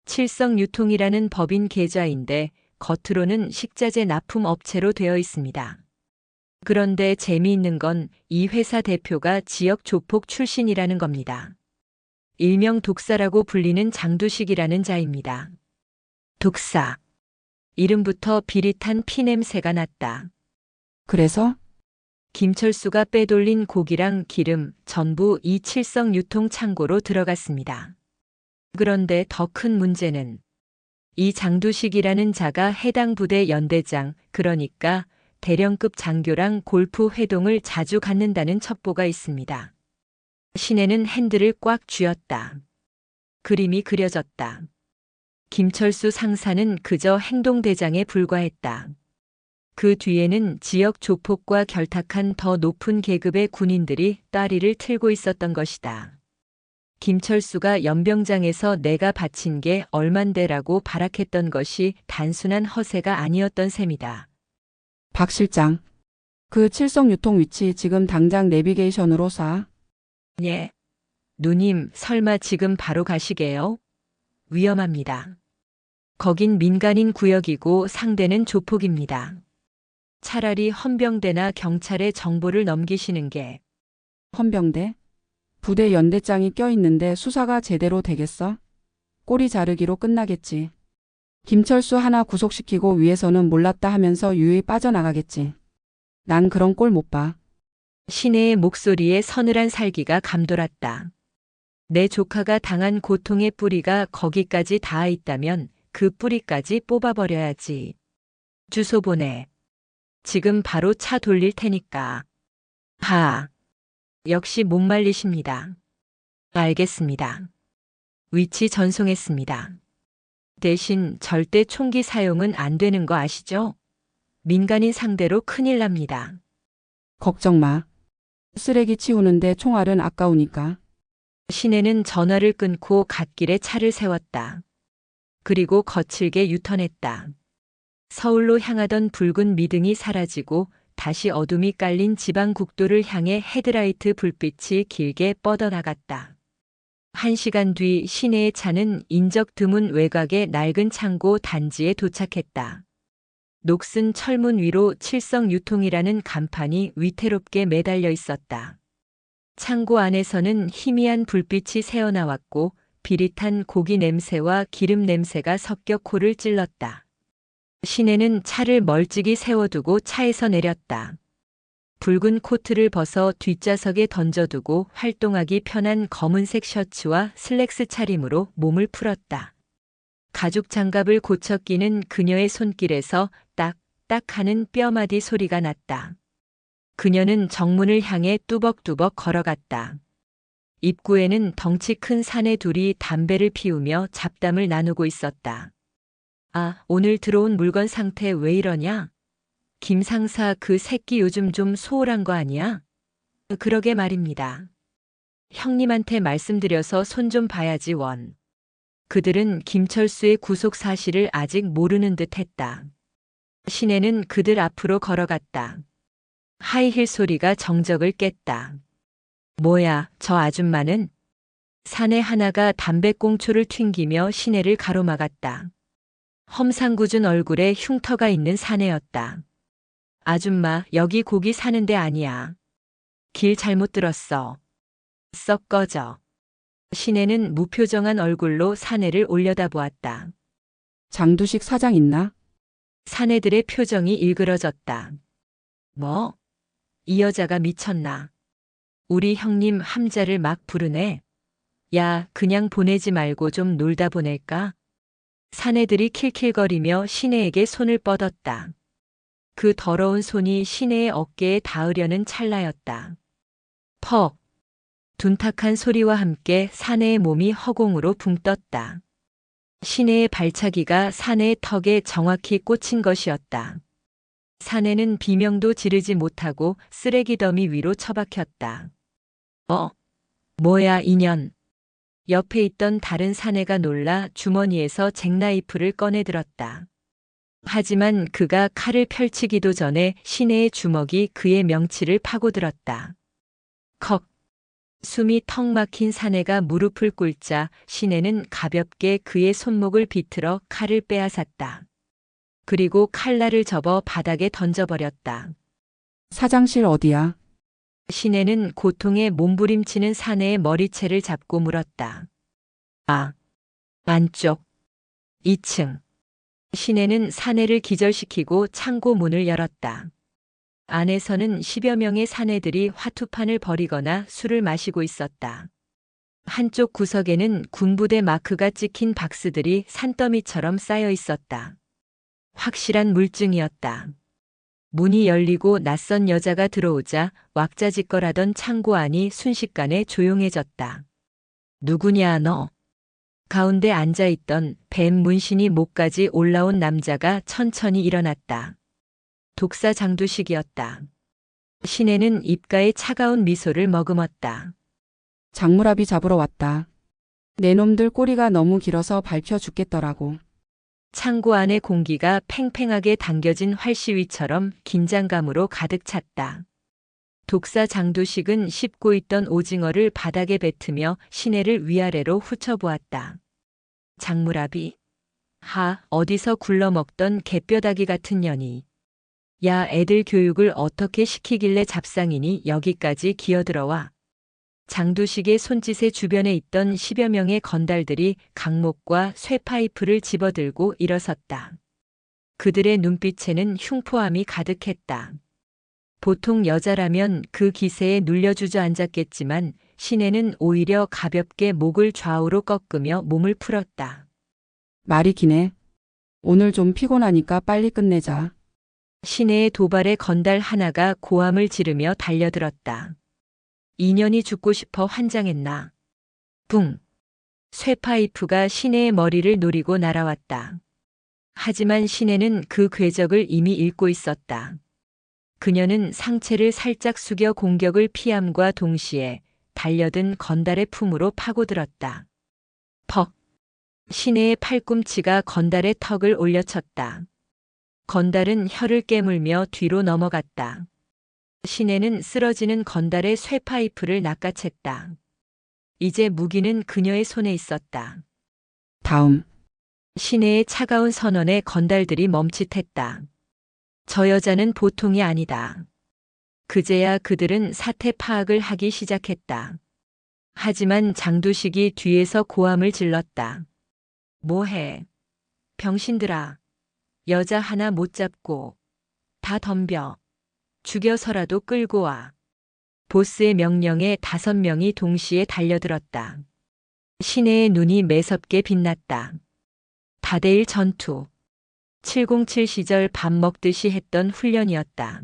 칠성유통이라는 법인 계좌인데 겉으로는 식자재 납품 업체로 되어 있습니다. 그런데 재미있는 건 이 회사 대표가 지역 조폭 출신이라는 겁니다. 일명 독사라고 불리는 장두식이라는 자입니다. 독사. 이름부터 비릿한 피냄새가 났다. 그래서? 김철수가 빼돌린 고기랑 기름 전부 이 칠성 유통 창고로 들어갔습니다. 그런데 더 큰 문제는 이 장두식이라는 자가 해당 부대 연대장, 그러니까 대령급 장교랑 골프 회동을 자주 갖는다는 첩보가 있습니다. 신혜는 핸들을 꽉 쥐었다. 그림이 그려졌다. 김철수 상사는 그저 행동대장에 불과했다. 그 뒤에는 지역 조폭과 결탁한 더 높은 계급의 군인들이 따리를 틀고 있었던 것이다. 김철수가 연병장에서 내가 바친 게 얼만데라고 발악했던 것이 단순한 허세가 아니었던 셈이다. 박 실장. 그 칠성 유통 위치 지금 당장 내비게이션으로 쏴. 예. 누님, 설마 지금 바로 가시게요? 위험합니다. 거긴 민간인 구역이고 상대는 조폭입니다. 차라리 헌병대나 경찰에 정보를 넘기시는 게. 헌병대? 부대 연대장이 껴있는데 수사가 제대로 되겠어? 꼬리 자르기로 끝나겠지. 김철수 하나 구속시키고 위에서는 몰랐다 하면서 유유히 빠져나가겠지. 난 그런 꼴 못 봐. 신혜의 목소리에 서늘한 살기가 감돌았다. 내 조카가 당한 고통의 뿌리가 거기까지 닿아 있다면 그 뿌리까지 뽑아버려야지. 주소 보내. 지금 바로 차 돌릴 테니까. 하. 역시 못 말리십니다. 알겠습니다. 위치 전송했습니다. 대신 절대 총기 사용은 안 되는 거 아시죠? 민간인 상대로 큰일 납니다. 걱정 마. 쓰레기 치우는데 총알은 아까우니까. 신혜는 전화를 끊고 갓길에 차를 세웠다. 그리고 거칠게 유턴했다. 서울로 향하던 붉은 미등이 사라지고 다시 어둠이 깔린 지방 국도를 향해 헤드라이트 불빛이 길게 뻗어나갔다. 1시간 뒤 시내의 차는 인적 드문 외곽의 낡은 창고 단지에 도착했다. 녹슨 철문 위로 칠성 유통이라는 간판이 위태롭게 매달려 있었다. 창고 안에서는 희미한 불빛이 새어나왔고 비릿한 고기 냄새와 기름 냄새가 섞여 코를 찔렀다. 시내는 차를 멀찍이 세워두고 차에서 내렸다. 붉은 코트를 벗어 뒷좌석에 던져두고 활동하기 편한 검은색 셔츠와 슬랙스 차림으로 몸을 풀었다. 가죽 장갑을 고쳐 끼는 그녀의 손길에서 딱딱 하는 뼈마디 소리가 났다. 그녀는 정문을 향해 뚜벅뚜벅 걸어갔다. 입구에는 덩치 큰 사내 둘이 담배를 피우며 잡담을 나누고 있었다. 아, 오늘 들어온 물건 상태 왜 이러냐? 김 상사 그 새끼 요즘 좀 소홀한 거 아니야? 그러게 말입니다. 형님한테 말씀드려서 손 좀 봐야지 원. 그들은 김철수의 구속 사실을 아직 모르는 듯 했다. 시내는 그들 앞으로 걸어갔다. 하이힐 소리가 정적을 깼다. 뭐야, 저 아줌마는? 사내 하나가 담배꽁초를 튕기며 시내를 가로막았다. 험상궂은 얼굴에 흉터가 있는 사내였다. 아줌마, 여기 고기 사는 데 아니야. 길 잘못 들었어. 썩 꺼져. 시내는 무표정한 얼굴로 사내를 올려다보았다. 장두식 사장 있나? 사내들의 표정이 일그러졌다. 뭐? 이 여자가 미쳤나? 우리 형님 함자를 막 부르네. 야, 그냥 보내지 말고 좀 놀다 보낼까? 사내들이 킬킬거리며 시내에게 손을 뻗었다. 그 더러운 손이 시내의 어깨에 닿으려는 찰나였다. 퍽! 둔탁한 소리와 함께 사내의 몸이 허공으로 붕 떴다. 시내의 발차기가 사내의 턱에 정확히 꽂힌 것이었다. 사내는 비명도 지르지 못하고 쓰레기 더미 위로 처박혔다. 뭐야 이년. 옆에 있던 다른 사내가 놀라 주머니에서 잭나이프를 꺼내들었다. 하지만 그가 칼을 펼치기도 전에 시내의 주먹이 그의 명치를 파고들었다. 컥. 숨이 턱 막힌 사내가 무릎을 꿇자 시내는 가볍게 그의 손목을 비틀어 칼을 빼앗았다. 그리고 칼날을 접어 바닥에 던져버렸다. 사장실 어디야? 시내는 고통에 몸부림치는 사내의 머리채를 잡고 물었다. 아, 안쪽. 2층. 시내는 사내를 기절시키고 창고 문을 열었다. 안에서는 10여 명의 사내들이 화투판을 벌이거나 술을 마시고 있었다. 한쪽 구석에는 군부대 마크가 찍힌 박스들이 산더미처럼 쌓여 있었다. 확실한 물증이었다. 문이 열리고 낯선 여자가 들어오자 왁자지껄하던 창고 안이 순식간에 조용해졌다. 누구냐 너? 가운데 앉아있던 뱀 문신이 목까지 올라온 남자가 천천히 일어났다. 독사 장두식이었다. 시내는 입가에 차가운 미소를 머금었다. 장무라비 잡으러 왔다. 내 놈들 꼬리가 너무 길어서 밟혀 죽겠더라고. 창고 안의 공기가 팽팽하게 당겨진 활시위처럼 긴장감으로 가득 찼다. 독사 장두식은 씹고 있던 오징어를 바닥에 뱉으며 시내를 위아래로 훑어보았다. 장무라비. 어디서 굴러먹던 개뼈다귀 같은 년이. 야, 애들 교육을 어떻게 시키길래 잡상이니 여기까지 기어들어와. 장두식의 손짓의 주변에 있던 10여 명의 건달들이 강목과 쇠파이프를 집어들고 일어섰다. 그들의 눈빛에는 흉포함이 가득했다. 보통 여자라면 그 기세에 눌려 주저앉았겠지만 시내는 오히려 가볍게 목을 좌우로 꺾으며 몸을 풀었다. 말이 기네. 오늘 좀 피곤하니까 빨리 끝내자. 시내의 도발에 건달 하나가 고함을 지르며 달려들었다. 인연이 죽고 싶어 환장했나. 붕. 쇠파이프가 시내의 머리를 노리고 날아왔다. 하지만 시내는 그 궤적을 이미 읽고 있었다. 그녀는 상체를 살짝 숙여 공격을 피함과 동시에 달려든 건달의 품으로 파고들었다. 퍽. 시내의 팔꿈치가 건달의 턱을 올려쳤다. 건달은 혀를 깨물며 뒤로 넘어갔다. 시내는 쓰러지는 건달의 쇠파이프를 낚아챘다. 이제 무기는 그녀의 손에 있었다. 다음. 시내의 차가운 선언에 건달들이 멈칫했다. 저 여자는 보통이 아니다. 그제야 그들은 사태 파악을 하기 시작했다. 하지만 장두식이 뒤에서 고함을 질렀다. 뭐해? 병신들아. 여자 하나 못 잡고. 다 덤벼. 죽여서라도 끌고 와. 보스의 명령에 5명이 동시에 달려들었다. 시내의 눈이 매섭게 빛났다. 다대일 전투. 707 시절 밥 먹듯이 했던 훈련이었다.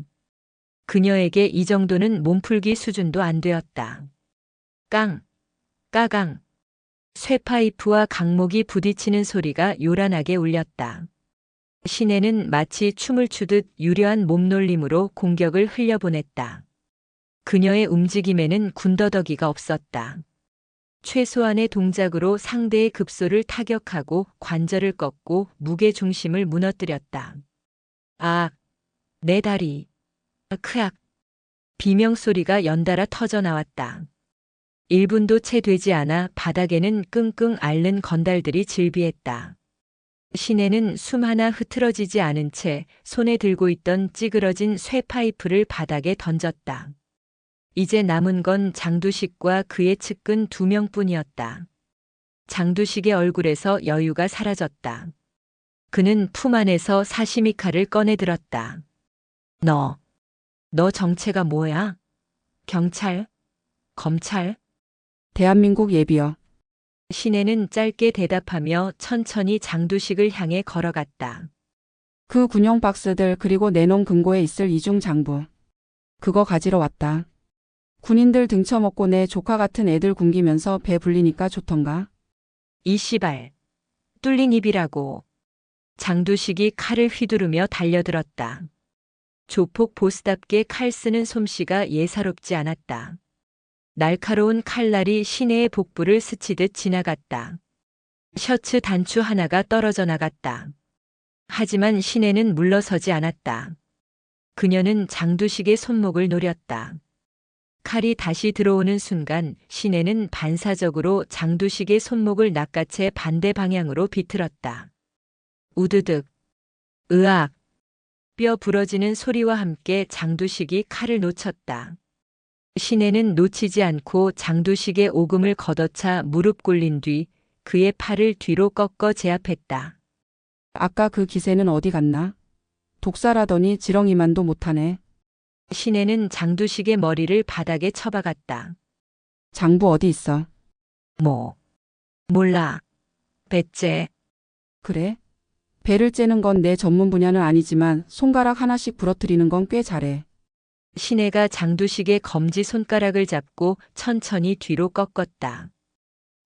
그녀에게 이 정도는 몸풀기 수준도 안 되었다. 깡, 까강. 쇠파이프와 강목이 부딪히는 소리가 요란하게 울렸다. 시내는 마치 춤을 추듯 유려한 몸놀림으로 공격을 흘려보냈다. 그녀의 움직임에는 군더더기가 없었다. 최소한의 동작으로 상대의 급소를 타격하고 관절을 꺾고 무게 중심을 무너뜨렸다. 아, 내 다리. 크악. 비명소리가 연달아 터져 나왔다. 1분도 채 되지 않아 바닥에는 끙끙 앓는 건달들이 질비했다. 시내는 숨 하나 흐트러지지 않은 채 손에 들고 있던 찌그러진 쇠파이프를 바닥에 던졌다. 이제 남은 건 장두식과 그의 측근 2명뿐이었다. 장두식의 얼굴에서 여유가 사라졌다. 그는 품 안에서 사시미 칼을 꺼내 들었다. 너 정체가 뭐야? 경찰? 검찰? 대한민국 예비역. 시내는 짧게 대답하며 천천히 장두식을 향해 걸어갔다. 그 군용 박스들 그리고 내놓은 금고에 있을 이중 장부. 그거 가지러 왔다. 군인들 등쳐먹고 내 조카 같은 애들 굶기면서 배 불리니까 좋던가. 이 씨발. 뚫린 입이라고. 장두식이 칼을 휘두르며 달려들었다. 조폭 보스답게 칼 쓰는 솜씨가 예사롭지 않았다. 날카로운 칼날이 시내의 복부를 스치듯 지나갔다. 셔츠 단추 하나가 떨어져 나갔다. 하지만 시내는 물러서지 않았다. 그녀는 장두식의 손목을 노렸다. 칼이 다시 들어오는 순간 시내는 반사적으로 장두식의 손목을 낚아채 반대 방향으로 비틀었다. 우드득. 으악. 뼈 부러지는 소리와 함께 장두식이 칼을 놓쳤다. 시내는 놓치지 않고 장두식의 오금을 걷어차 무릎 꿇린 뒤 그의 팔을 뒤로 꺾어 제압했다. 아까 그 기세는 어디 갔나? 독살하더니 지렁이만도 못하네. 시내는 장두식의 머리를 바닥에 쳐박았다. 장부 어디 있어? 몰라. 배째. 그래? 배를 째는 건 내 전문 분야는 아니지만 손가락 하나씩 부러뜨리는 건 꽤 잘해. 시내가 장두식의 검지 손가락을 잡고 천천히 뒤로 꺾었다.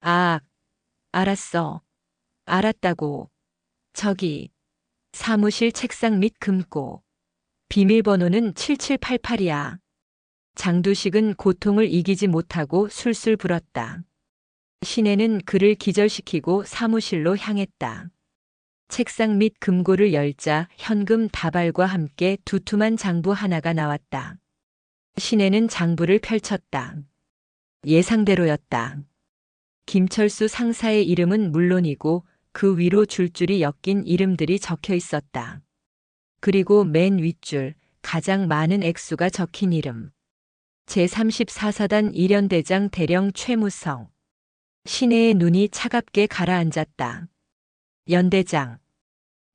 아, 알았어. 알았다고. 저기, 사무실 책상 밑 금고. 비밀번호는 7788이야. 장두식은 고통을 이기지 못하고 술술 불었다. 시내는 그를 기절시키고 사무실로 향했다. 책상 밑 금고를 열자 현금 다발과 함께 두툼한 장부 하나가 나왔다. 시내는 장부를 펼쳤다. 예상대로였다. 김철수 상사의 이름은 물론이고 그 위로 줄줄이 엮인 이름들이 적혀 있었다. 그리고 맨 윗줄 가장 많은 액수가 적힌 이름. 제34사단 일연대장 대령 최무성. 시내의 눈이 차갑게 가라앉았다. 연대장.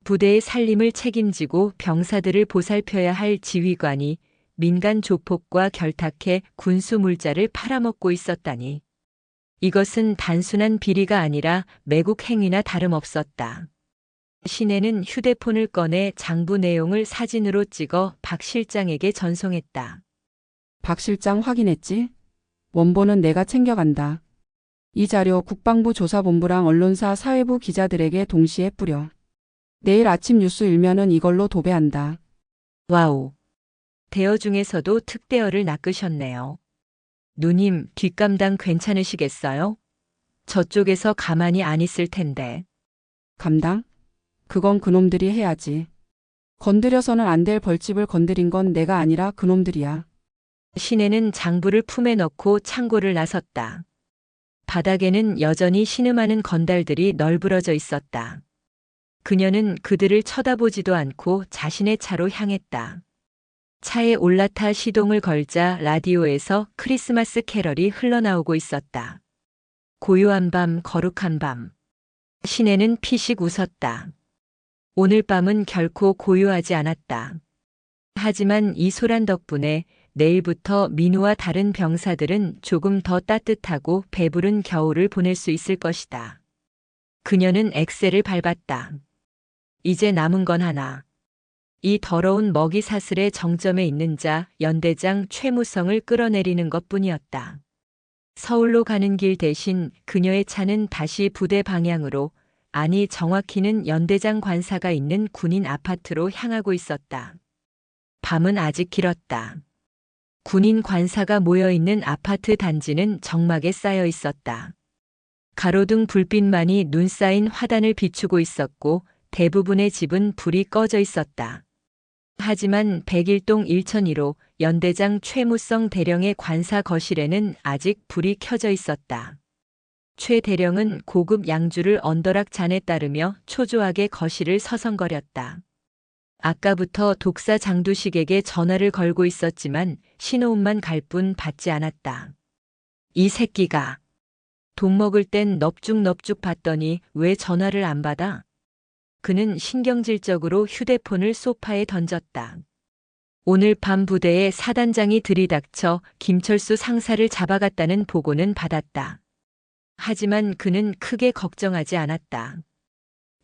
부대의 살림을 책임지고 병사들을 보살펴야 할 지휘관이 민간 조폭과 결탁해 군수 물자를 팔아먹고 있었다니. 이것은 단순한 비리가 아니라 매국 행위나 다름없었다. 시내는 휴대폰을 꺼내 장부 내용을 사진으로 찍어 박 실장에게 전송했다. 박 실장 확인했지? 원본은 내가 챙겨간다. 이 자료 국방부 조사본부랑 언론사 사회부 기자들에게 동시에 뿌려. 내일 아침 뉴스 일면은 이걸로 도배한다. 와우. 대어 중에서도 특대어를 낚으셨네요. 누님, 뒷감당 괜찮으시겠어요? 저쪽에서 가만히 안 있을 텐데. 감당? 그건 그놈들이 해야지. 건드려서는 안 될 벌집을 건드린 건 내가 아니라 그놈들이야. 시내는 장부를 품에 넣고 창고를 나섰다. 바닥에는 여전히 신음하는 건달들이 널브러져 있었다. 그녀는 그들을 쳐다보지도 않고 자신의 차로 향했다. 차에 올라타 시동을 걸자 라디오에서 크리스마스 캐럴이 흘러나오고 있었다. 고요한 밤, 거룩한 밤. 시내는 피식 웃었다. 오늘 밤은 결코 고요하지 않았다. 하지만 이 소란 덕분에 내일부터 민우와 다른 병사들은 조금 더 따뜻하고 배부른 겨울을 보낼 수 있을 것이다. 그녀는 엑셀을 밟았다. 이제 남은 건 하나. 이 더러운 먹이 사슬의 정점에 있는 자 연대장 최무성을 끌어내리는 것뿐이었다. 서울로 가는 길 대신 그녀의 차는 다시 부대 방향으로, 아니 정확히는 연대장 관사가 있는 군인 아파트로 향하고 있었다. 밤은 아직 길었다. 군인 관사가 모여있는 아파트 단지는 적막에 쌓여 있었다. 가로등 불빛만이 눈 쌓인 화단을 비추고 있었고 대부분의 집은 불이 꺼져 있었다. 하지만 101동 1001호 연대장 최무성 대령의 관사 거실에는 아직 불이 켜져 있었다. 최 대령은 고급 양주를 언더락 잔에 따르며 초조하게 거실을 서성거렸다. 아까부터 독사 장두식에게 전화를 걸고 있었지만 신호음만 갈 뿐 받지 않았다. 이 새끼가. 돈 먹을 땐 넙죽넙죽 받더니 왜 전화를 안 받아? 그는 신경질적으로 휴대폰을 소파에 던졌다. 오늘 밤 부대에 사단장이 들이닥쳐 김철수 상사를 잡아갔다는 보고는 받았다. 하지만 그는 크게 걱정하지 않았다.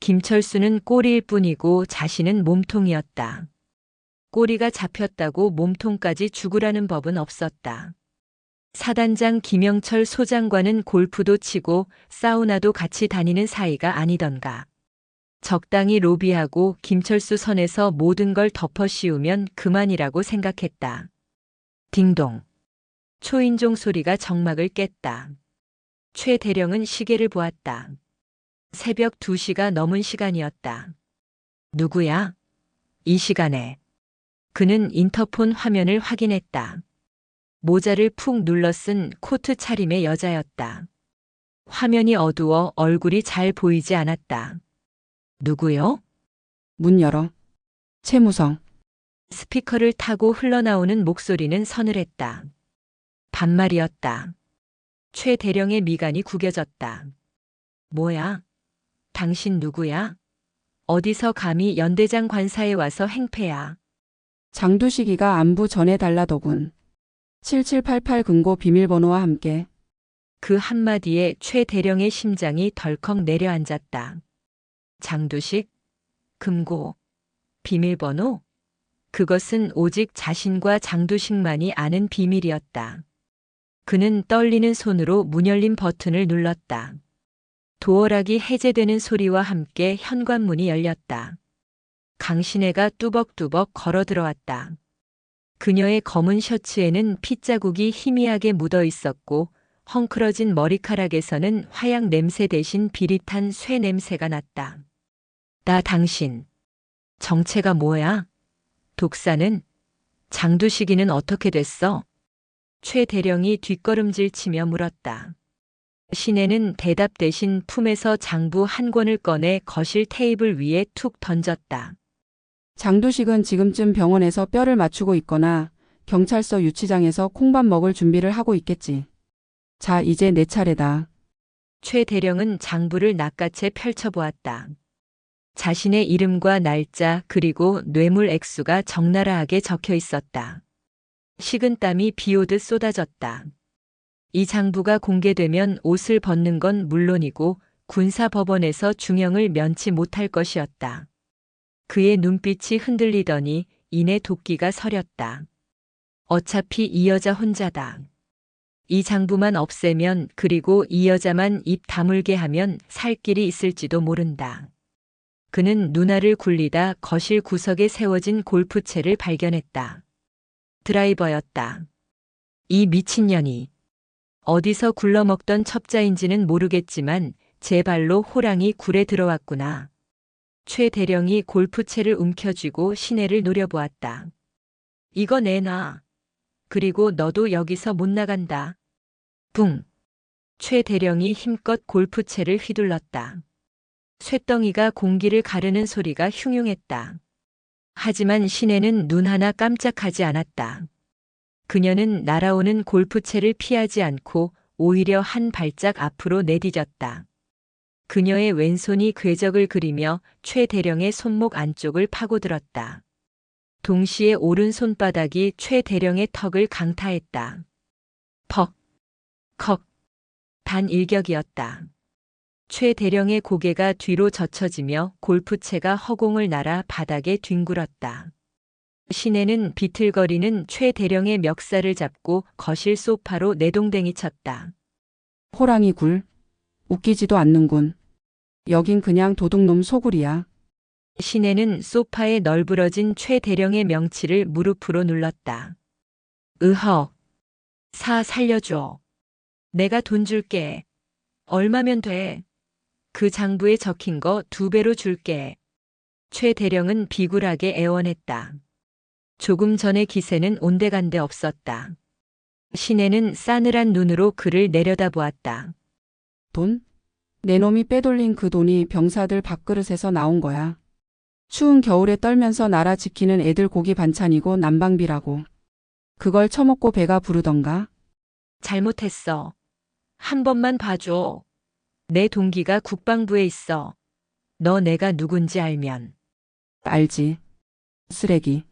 김철수는 꼬리일 뿐이고 자신은 몸통이었다. 꼬리가 잡혔다고 몸통까지 죽으라는 법은 없었다. 사단장 김영철 소장과는 골프도 치고 사우나도 같이 다니는 사이가 아니던가. 적당히 로비하고 김철수 선에서 모든 걸 덮어 씌우면 그만이라고 생각했다. 딩동. 초인종 소리가 정막을 깼다. 최 대령은 시계를 보았다. 새벽 2시가 넘은 시간이었다. 누구야? 이 시간에. 그는 인터폰 화면을 확인했다. 모자를 푹 눌러 쓴 코트 차림의 여자였다. 화면이 어두워 얼굴이 잘 보이지 않았다. 누구요? 문 열어. 최무성. 스피커를 타고 흘러나오는 목소리는 서늘했다. 반말이었다. 최 대령의 미간이 구겨졌다. 뭐야? 당신 누구야? 어디서 감히 연대장 관사에 와서 행패야? 장두식이가 안부 전해달라더군. 7788 금고 비밀번호와 함께. 그 한마디에 최 대령의 심장이 덜컥 내려앉았다. 장두식? 금고? 비밀번호? 그것은 오직 자신과 장두식만이 아는 비밀이었다. 그는 떨리는 손으로 문 열림 버튼을 눌렀다. 도어락이 해제되는 소리와 함께 현관문이 열렸다. 강신혜가 뚜벅뚜벅 걸어 들어왔다. 그녀의 검은 셔츠에는 핏자국이 희미하게 묻어 있었고 헝클어진 머리카락에서는 화약 냄새 대신 비릿한 쇠 냄새가 났다. 나 당신. 정체가 뭐야? 독사는? 장두식이는 어떻게 됐어? 최 대령이 뒷걸음질 치며 물었다. 신혜는 대답 대신 품에서 장부 한 권을 꺼내 거실 테이블 위에 툭 던졌다. 장두식은 지금쯤 병원에서 뼈를 맞추고 있거나 경찰서 유치장에서 콩밥 먹을 준비를 하고 있겠지. 자, 이제 내 차례다. 최 대령은 장부를 낚아채 펼쳐보았다. 자신의 이름과 날짜 그리고 뇌물 액수가 적나라하게 적혀 있었다. 식은땀이 비오듯 쏟아졌다. 이 장부가 공개되면 옷을 벗는 건 물론이고 군사법원에서 중형을 면치 못할 것이었다. 그의 눈빛이 흔들리더니 이내 도끼가 서렸다. 어차피 이 여자 혼자다. 이 장부만 없애면 그리고 이 여자만 입 다물게 하면 살 길이 있을지도 모른다. 그는 눈알을 굴리다 거실 구석에 세워진 골프채를 발견했다. 드라이버였다. 이 미친년이. 어디서 굴러먹던 첩자인지는 모르겠지만 제 발로 호랑이 굴에 들어왔구나. 최 대령이 골프채를 움켜쥐고 신혜를 노려보았다. 이거 내놔. 그리고 너도 여기서 못 나간다. 붕. 최 대령이 힘껏 골프채를 휘둘렀다. 쇳덩이가 공기를 가르는 소리가 흉흉했다. 하지만 신혜는 눈 하나 깜짝하지 않았다. 그녀는 날아오는 골프채를 피하지 않고 오히려 한 발짝 앞으로 내디뎠다. 그녀의 왼손이 궤적을 그리며 최 대령의 손목 안쪽을 파고들었다. 동시에 오른손바닥이 최 대령의 턱을 강타했다. 퍽, 컥, 단 일격이었다. 최 대령의 고개가 뒤로 젖혀지며 골프채가 허공을 날아 바닥에 뒹굴었다. 신혜는 비틀거리는 최 대령의 멱살을 잡고 거실 소파로 내동댕이 쳤다. 호랑이 굴. 웃기지도 않는군. 여긴 그냥 도둑놈 소굴이야. 신혜는 소파에 널브러진 최 대령의 명치를 무릎으로 눌렀다. 으허. 살려줘. 내가 돈 줄게. 얼마면 돼? 그 장부에 적힌 거 2배로 줄게. 최 대령은 비굴하게 애원했다. 조금 전의 기세는 온데간데 없었다. 신혜는 싸늘한 눈으로 그를 내려다보았다. 돈? 내 놈이 빼돌린 그 돈이 병사들 밥그릇에서 나온 거야. 추운 겨울에 떨면서 나라 지키는 애들 고기 반찬이고 난방비라고. 그걸 처먹고 배가 부르던가? 잘못했어. 한 번만 봐줘. 내 동기가 국방부에 있어. 너 내가 누군지 알면. 알지. 쓰레기.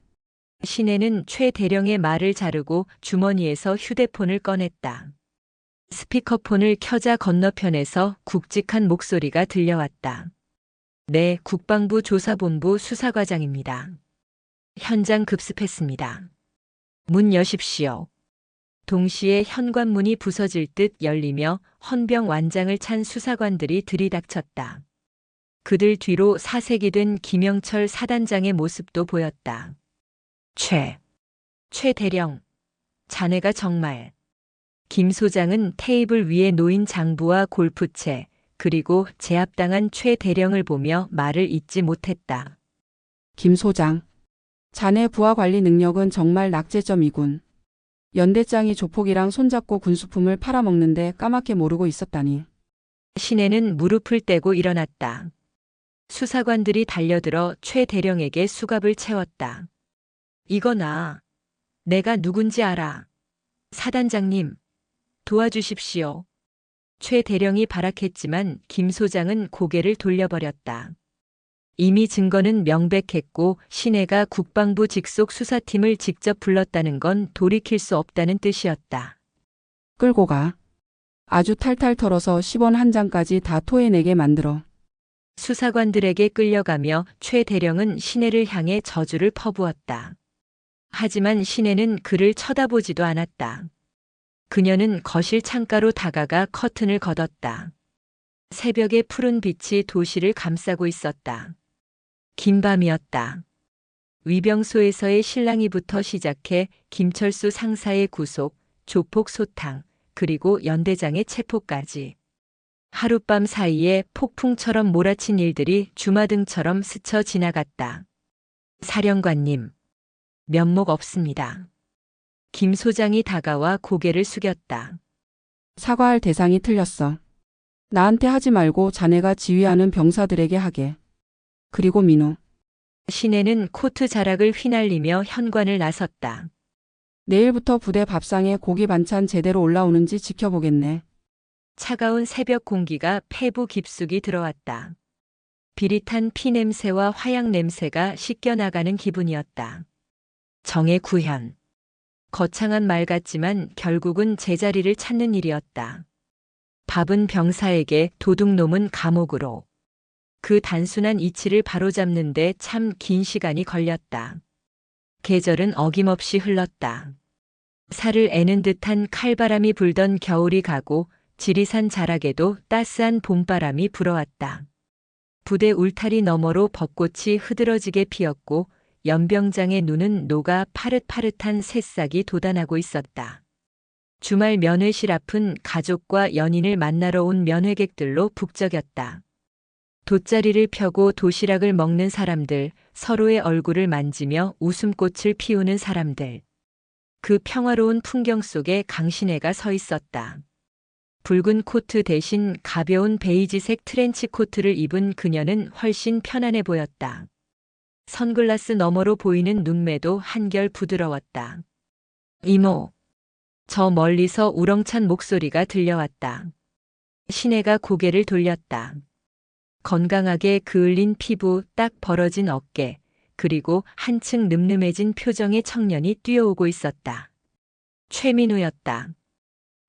신혜는 최 대령의 말을 자르고 주머니에서 휴대폰을 꺼냈다. 스피커폰을 켜자 건너편에서 굵직한 목소리가 들려왔다. 네, 국방부 조사본부 수사과장입니다. 현장 급습했습니다. 문 여십시오. 동시에 현관문이 부서질 듯 열리며 헌병 완장을 찬 수사관들이 들이닥쳤다. 그들 뒤로 사색이 된 김영철 사단장의 모습도 보였다. 최 대령, 자네가 정말. 김 소장은 테이블 위에 놓인 장부와 골프채, 그리고 제압당한 최 대령을 보며 말을 잇지 못했다. 김 소장. 자네 부하 관리 능력은 정말 낙제점이군. 연대장이 조폭이랑 손잡고 군수품을 팔아먹는데 까맣게 모르고 있었다니. 신혜는 무릎을 떼고 일어났다. 수사관들이 달려들어 최 대령에게 수갑을 채웠다. 이거나. 내가 누군지 알아. 사단장님, 도와주십시오. 최 대령이 발악했지만 김 소장은 고개를 돌려버렸다. 이미 증거는 명백했고 신혜가 국방부 직속 수사팀을 직접 불렀다는 건 돌이킬 수 없다는 뜻이었다. 끌고 가. 아주 탈탈 털어서 10원 한 장까지 다 토해내게 만들어. 수사관들에게 끌려가며 최 대령은 신혜를 향해 저주를 퍼부었다. 하지만 신혜는 그를 쳐다보지도 않았다. 그녀는 거실 창가로 다가가 커튼을 걷었다. 새벽의 푸른 빛이 도시를 감싸고 있었다. 긴 밤이었다. 위병소에서의 실랑이부터 시작해 김철수 상사의 구속, 조폭 소탕, 그리고 연대장의 체포까지. 하룻밤 사이에 폭풍처럼 몰아친 일들이 주마등처럼 스쳐 지나갔다. 사령관님, 면목 없습니다. 김 소장이 다가와 고개를 숙였다. 사과할 대상이 틀렸어. 나한테 하지 말고 자네가 지휘하는 병사들에게 하게. 그리고 민우. 신혜는 코트 자락을 휘날리며 현관을 나섰다. 내일부터 부대 밥상에 고기 반찬 제대로 올라오는지 지켜보겠네. 차가운 새벽 공기가 폐부 깊숙이 들어왔다. 비릿한 피 냄새와 화약 냄새가 씻겨나가는 기분이었다. 정의 구현. 거창한 말 같지만 결국은 제자리를 찾는 일이었다. 밥은 병사에게, 도둑놈은 감옥으로. 그 단순한 이치를 바로잡는데 참 긴 시간이 걸렸다. 계절은 어김없이 흘렀다. 살을 애는 듯한 칼바람이 불던 겨울이 가고 지리산 자락에도 따스한 봄바람이 불어왔다. 부대 울타리 너머로 벚꽃이 흐드러지게 피었고 연병장의 눈은 녹아 파릇파릇한 새싹이 돋아나고 있었다. 주말 면회실 앞은 가족과 연인을 만나러 온 면회객들로 북적였다. 돗자리를 펴고 도시락을 먹는 사람들, 서로의 얼굴을 만지며 웃음꽃을 피우는 사람들. 그 평화로운 풍경 속에 강신혜가 서 있었다. 붉은 코트 대신 가벼운 베이지색 트렌치 코트를 입은 그녀는 훨씬 편안해 보였다. 선글라스 너머로 보이는 눈매도 한결 부드러웠다. 이모. 저 멀리서 우렁찬 목소리가 들려왔다. 신혜가 고개를 돌렸다. 건강하게 그을린 피부, 딱 벌어진 어깨, 그리고 한층 늠름해진 표정의 청년이 뛰어오고 있었다. 최민우였다.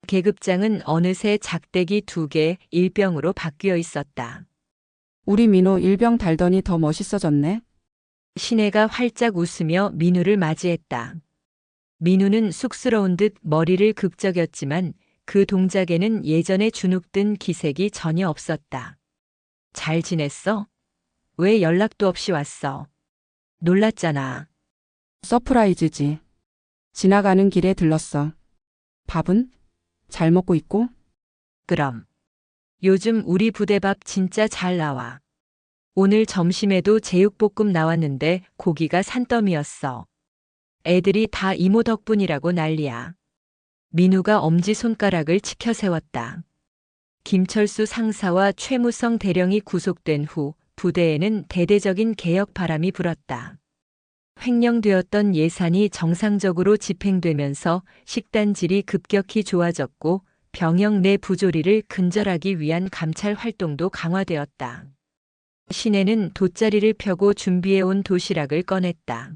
계급장은 어느새 작대기 2개, 일병으로 바뀌어 있었다. 우리 민호 일병 달더니 더 멋있어졌네. 신혜가 활짝 웃으며 민우를 맞이했다. 민우는 쑥스러운 듯 머리를 극적였지만 그 동작에는 예전에 주눅든 기색이 전혀 없었다. 잘 지냈어? 왜 연락도 없이 왔어? 놀랐잖아. 서프라이즈지. 지나가는 길에 들렀어. 밥은? 잘 먹고 있고? 그럼. 요즘 우리 부대밥 진짜 잘 나와. 오늘 점심에도 제육볶음 나왔는데 고기가 산더미였어. 애들이 다 이모 덕분이라고 난리야. 민우가 엄지손가락을 치켜 세웠다. 김철수 상사와 최무성 대령이 구속된 후 부대에는 대대적인 개혁 바람이 불었다. 횡령되었던 예산이 정상적으로 집행되면서 식단 질이 급격히 좋아졌고 병영 내 부조리를 근절하기 위한 감찰 활동도 강화되었다. 신혜는 돗자리를 펴고 준비해온 도시락을 꺼냈다.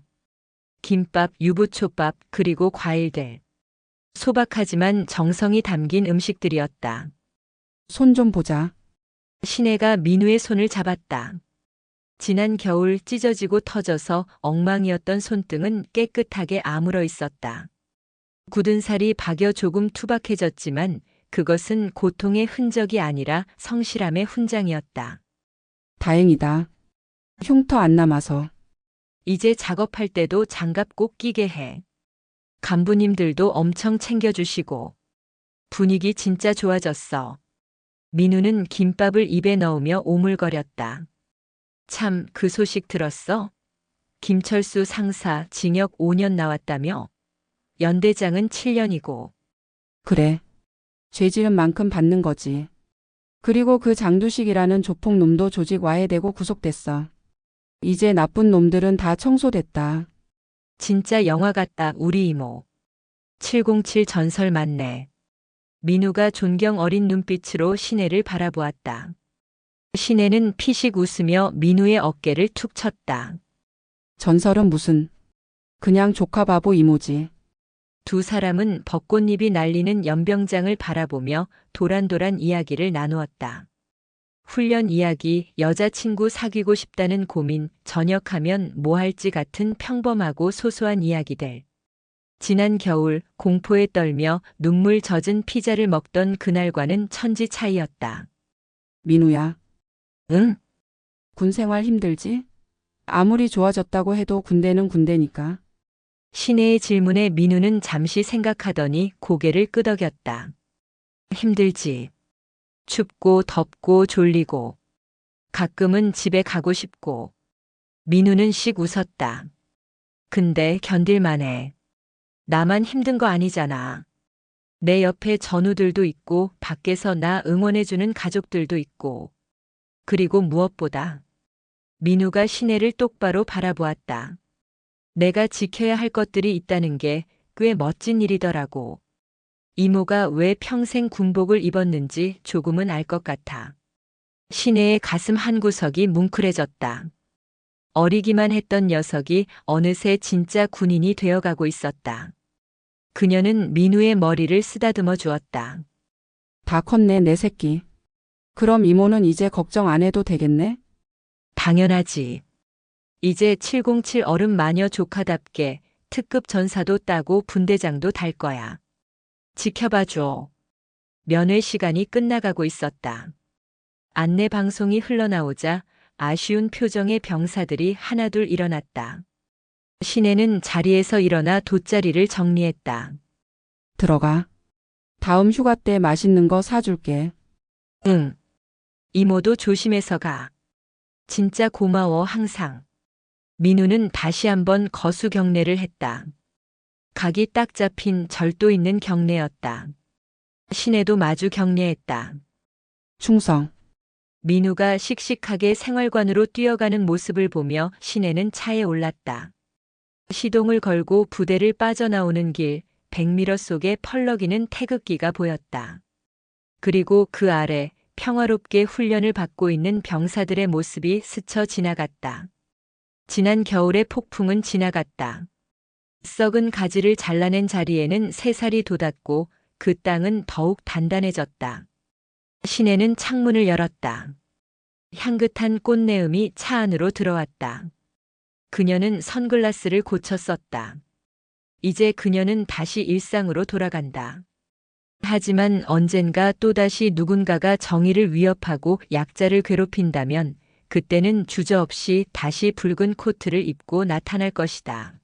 김밥, 유부초밥, 그리고 과일들. 소박하지만 정성이 담긴 음식들이었다. 손 좀 보자. 신혜가 민우의 손을 잡았다. 지난 겨울 찢어지고 터져서 엉망이었던 손등은 깨끗하게 아물어 있었다. 굳은 살이 박여 조금 투박해졌지만 그것은 고통의 흔적이 아니라 성실함의 훈장이었다. 다행이다. 흉터 안 남아서. 이제 작업할 때도 장갑 꼭 끼게 해. 간부님들도 엄청 챙겨주시고. 분위기 진짜 좋아졌어. 민우는 김밥을 입에 넣으며 오물거렸다. 참, 그 소식 들었어? 김철수 상사 징역 5년 나왔다며? 연대장은 7년이고. 그래. 죄 지은 만큼 받는 거지. 그리고 그 장두식이라는 조폭놈도 조직 와해되고 구속됐어. 이제 나쁜 놈들은 다 청소됐다. 진짜 영화 같다, 우리 이모. 707 전설 맞네. 민우가 존경 어린 눈빛으로 신혜를 바라보았다. 신혜는 피식 웃으며 민우의 어깨를 툭 쳤다. 전설은 무슨. 그냥 조카 바보 이모지. 두 사람은 벚꽃잎이 날리는 연병장을 바라보며 도란도란 이야기를 나누었다. 훈련 이야기, 여자친구 사귀고 싶다는 고민, 전역하면 뭐 할지 같은 평범하고 소소한 이야기들. 지난 겨울 공포에 떨며 눈물 젖은 피자를 먹던 그날과는 천지 차이였다. 민우야. 응? 군 생활 힘들지? 아무리 좋아졌다고 해도 군대는 군대니까. 신혜의 질문에 민우는 잠시 생각하더니 고개를 끄덕였다. 힘들지. 춥고 덥고 졸리고. 가끔은 집에 가고 싶고. 민우는 씩 웃었다. 근데 견딜만해. 나만 힘든 거 아니잖아. 내 옆에 전우들도 있고 밖에서 나 응원해주는 가족들도 있고. 그리고 무엇보다 민우가 신혜를 똑바로 바라보았다. 내가 지켜야 할 것들이 있다는 게 꽤 멋진 일이더라고. 이모가 왜 평생 군복을 입었는지 조금은 알 것 같아. 신혜의 가슴 한구석이 뭉클해졌다. 어리기만 했던 녀석이 어느새 진짜 군인이 되어가고 있었다. 그녀는 민우의 머리를 쓰다듬어 주었다. 다 컸네 내 새끼. 그럼 이모는 이제 걱정 안 해도 되겠네? 당연하지. 이제 707 어른 마녀 조카답게 특급 전사도 따고 분대장도 달 거야. 지켜봐줘. 면회 시간이 끝나가고 있었다. 안내 방송이 흘러나오자 아쉬운 표정의 병사들이 하나둘 일어났다. 신혜는 자리에서 일어나 돗자리를 정리했다. 들어가. 다음 휴가 때 맛있는 거 사줄게. 응. 이모도 조심해서 가. 진짜 고마워 항상. 민우는 다시 한번 거수 경례를 했다. 각이 딱 잡힌 절도 있는 경례였다. 신혜도 마주 경례했다. 충성. 민우가 씩씩하게 생활관으로 뛰어가는 모습을 보며 신혜는 차에 올랐다. 시동을 걸고 부대를 빠져나오는 길, 백미러 속에 펄럭이는 태극기가 보였다. 그리고 그 아래 평화롭게 훈련을 받고 있는 병사들의 모습이 스쳐 지나갔다. 지난 겨울의 폭풍은 지나갔다. 썩은 가지를 잘라낸 자리에는 새살이 돋았고 그 땅은 더욱 단단해졌다. 신혜는 창문을 열었다. 향긋한 꽃내음이 차 안으로 들어왔다. 그녀는 선글라스를 고쳐 썼다. 이제 그녀는 다시 일상으로 돌아간다. 하지만 언젠가 또다시 누군가가 정의를 위협하고 약자를 괴롭힌다면 그때는 주저없이 다시 붉은 코트를 입고 나타날 것이다.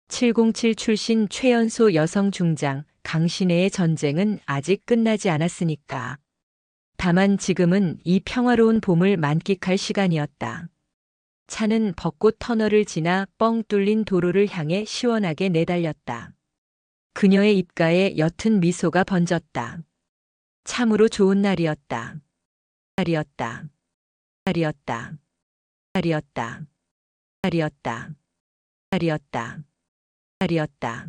707 출신 최연소 여성 중장 강신혜의 전쟁은 아직 끝나지 않았으니까. 다만 지금은 이 평화로운 봄을 만끽할 시간이었다. 차는 벚꽃 터널을 지나 뻥 뚫린 도로를 향해 시원하게 내달렸다. 그녀의 입가에 옅은 미소가 번졌다. 참으로 좋은 날이었다. 날이었다. 날이었다. 날이었다. 날이었다. 날이었다. 날이었다.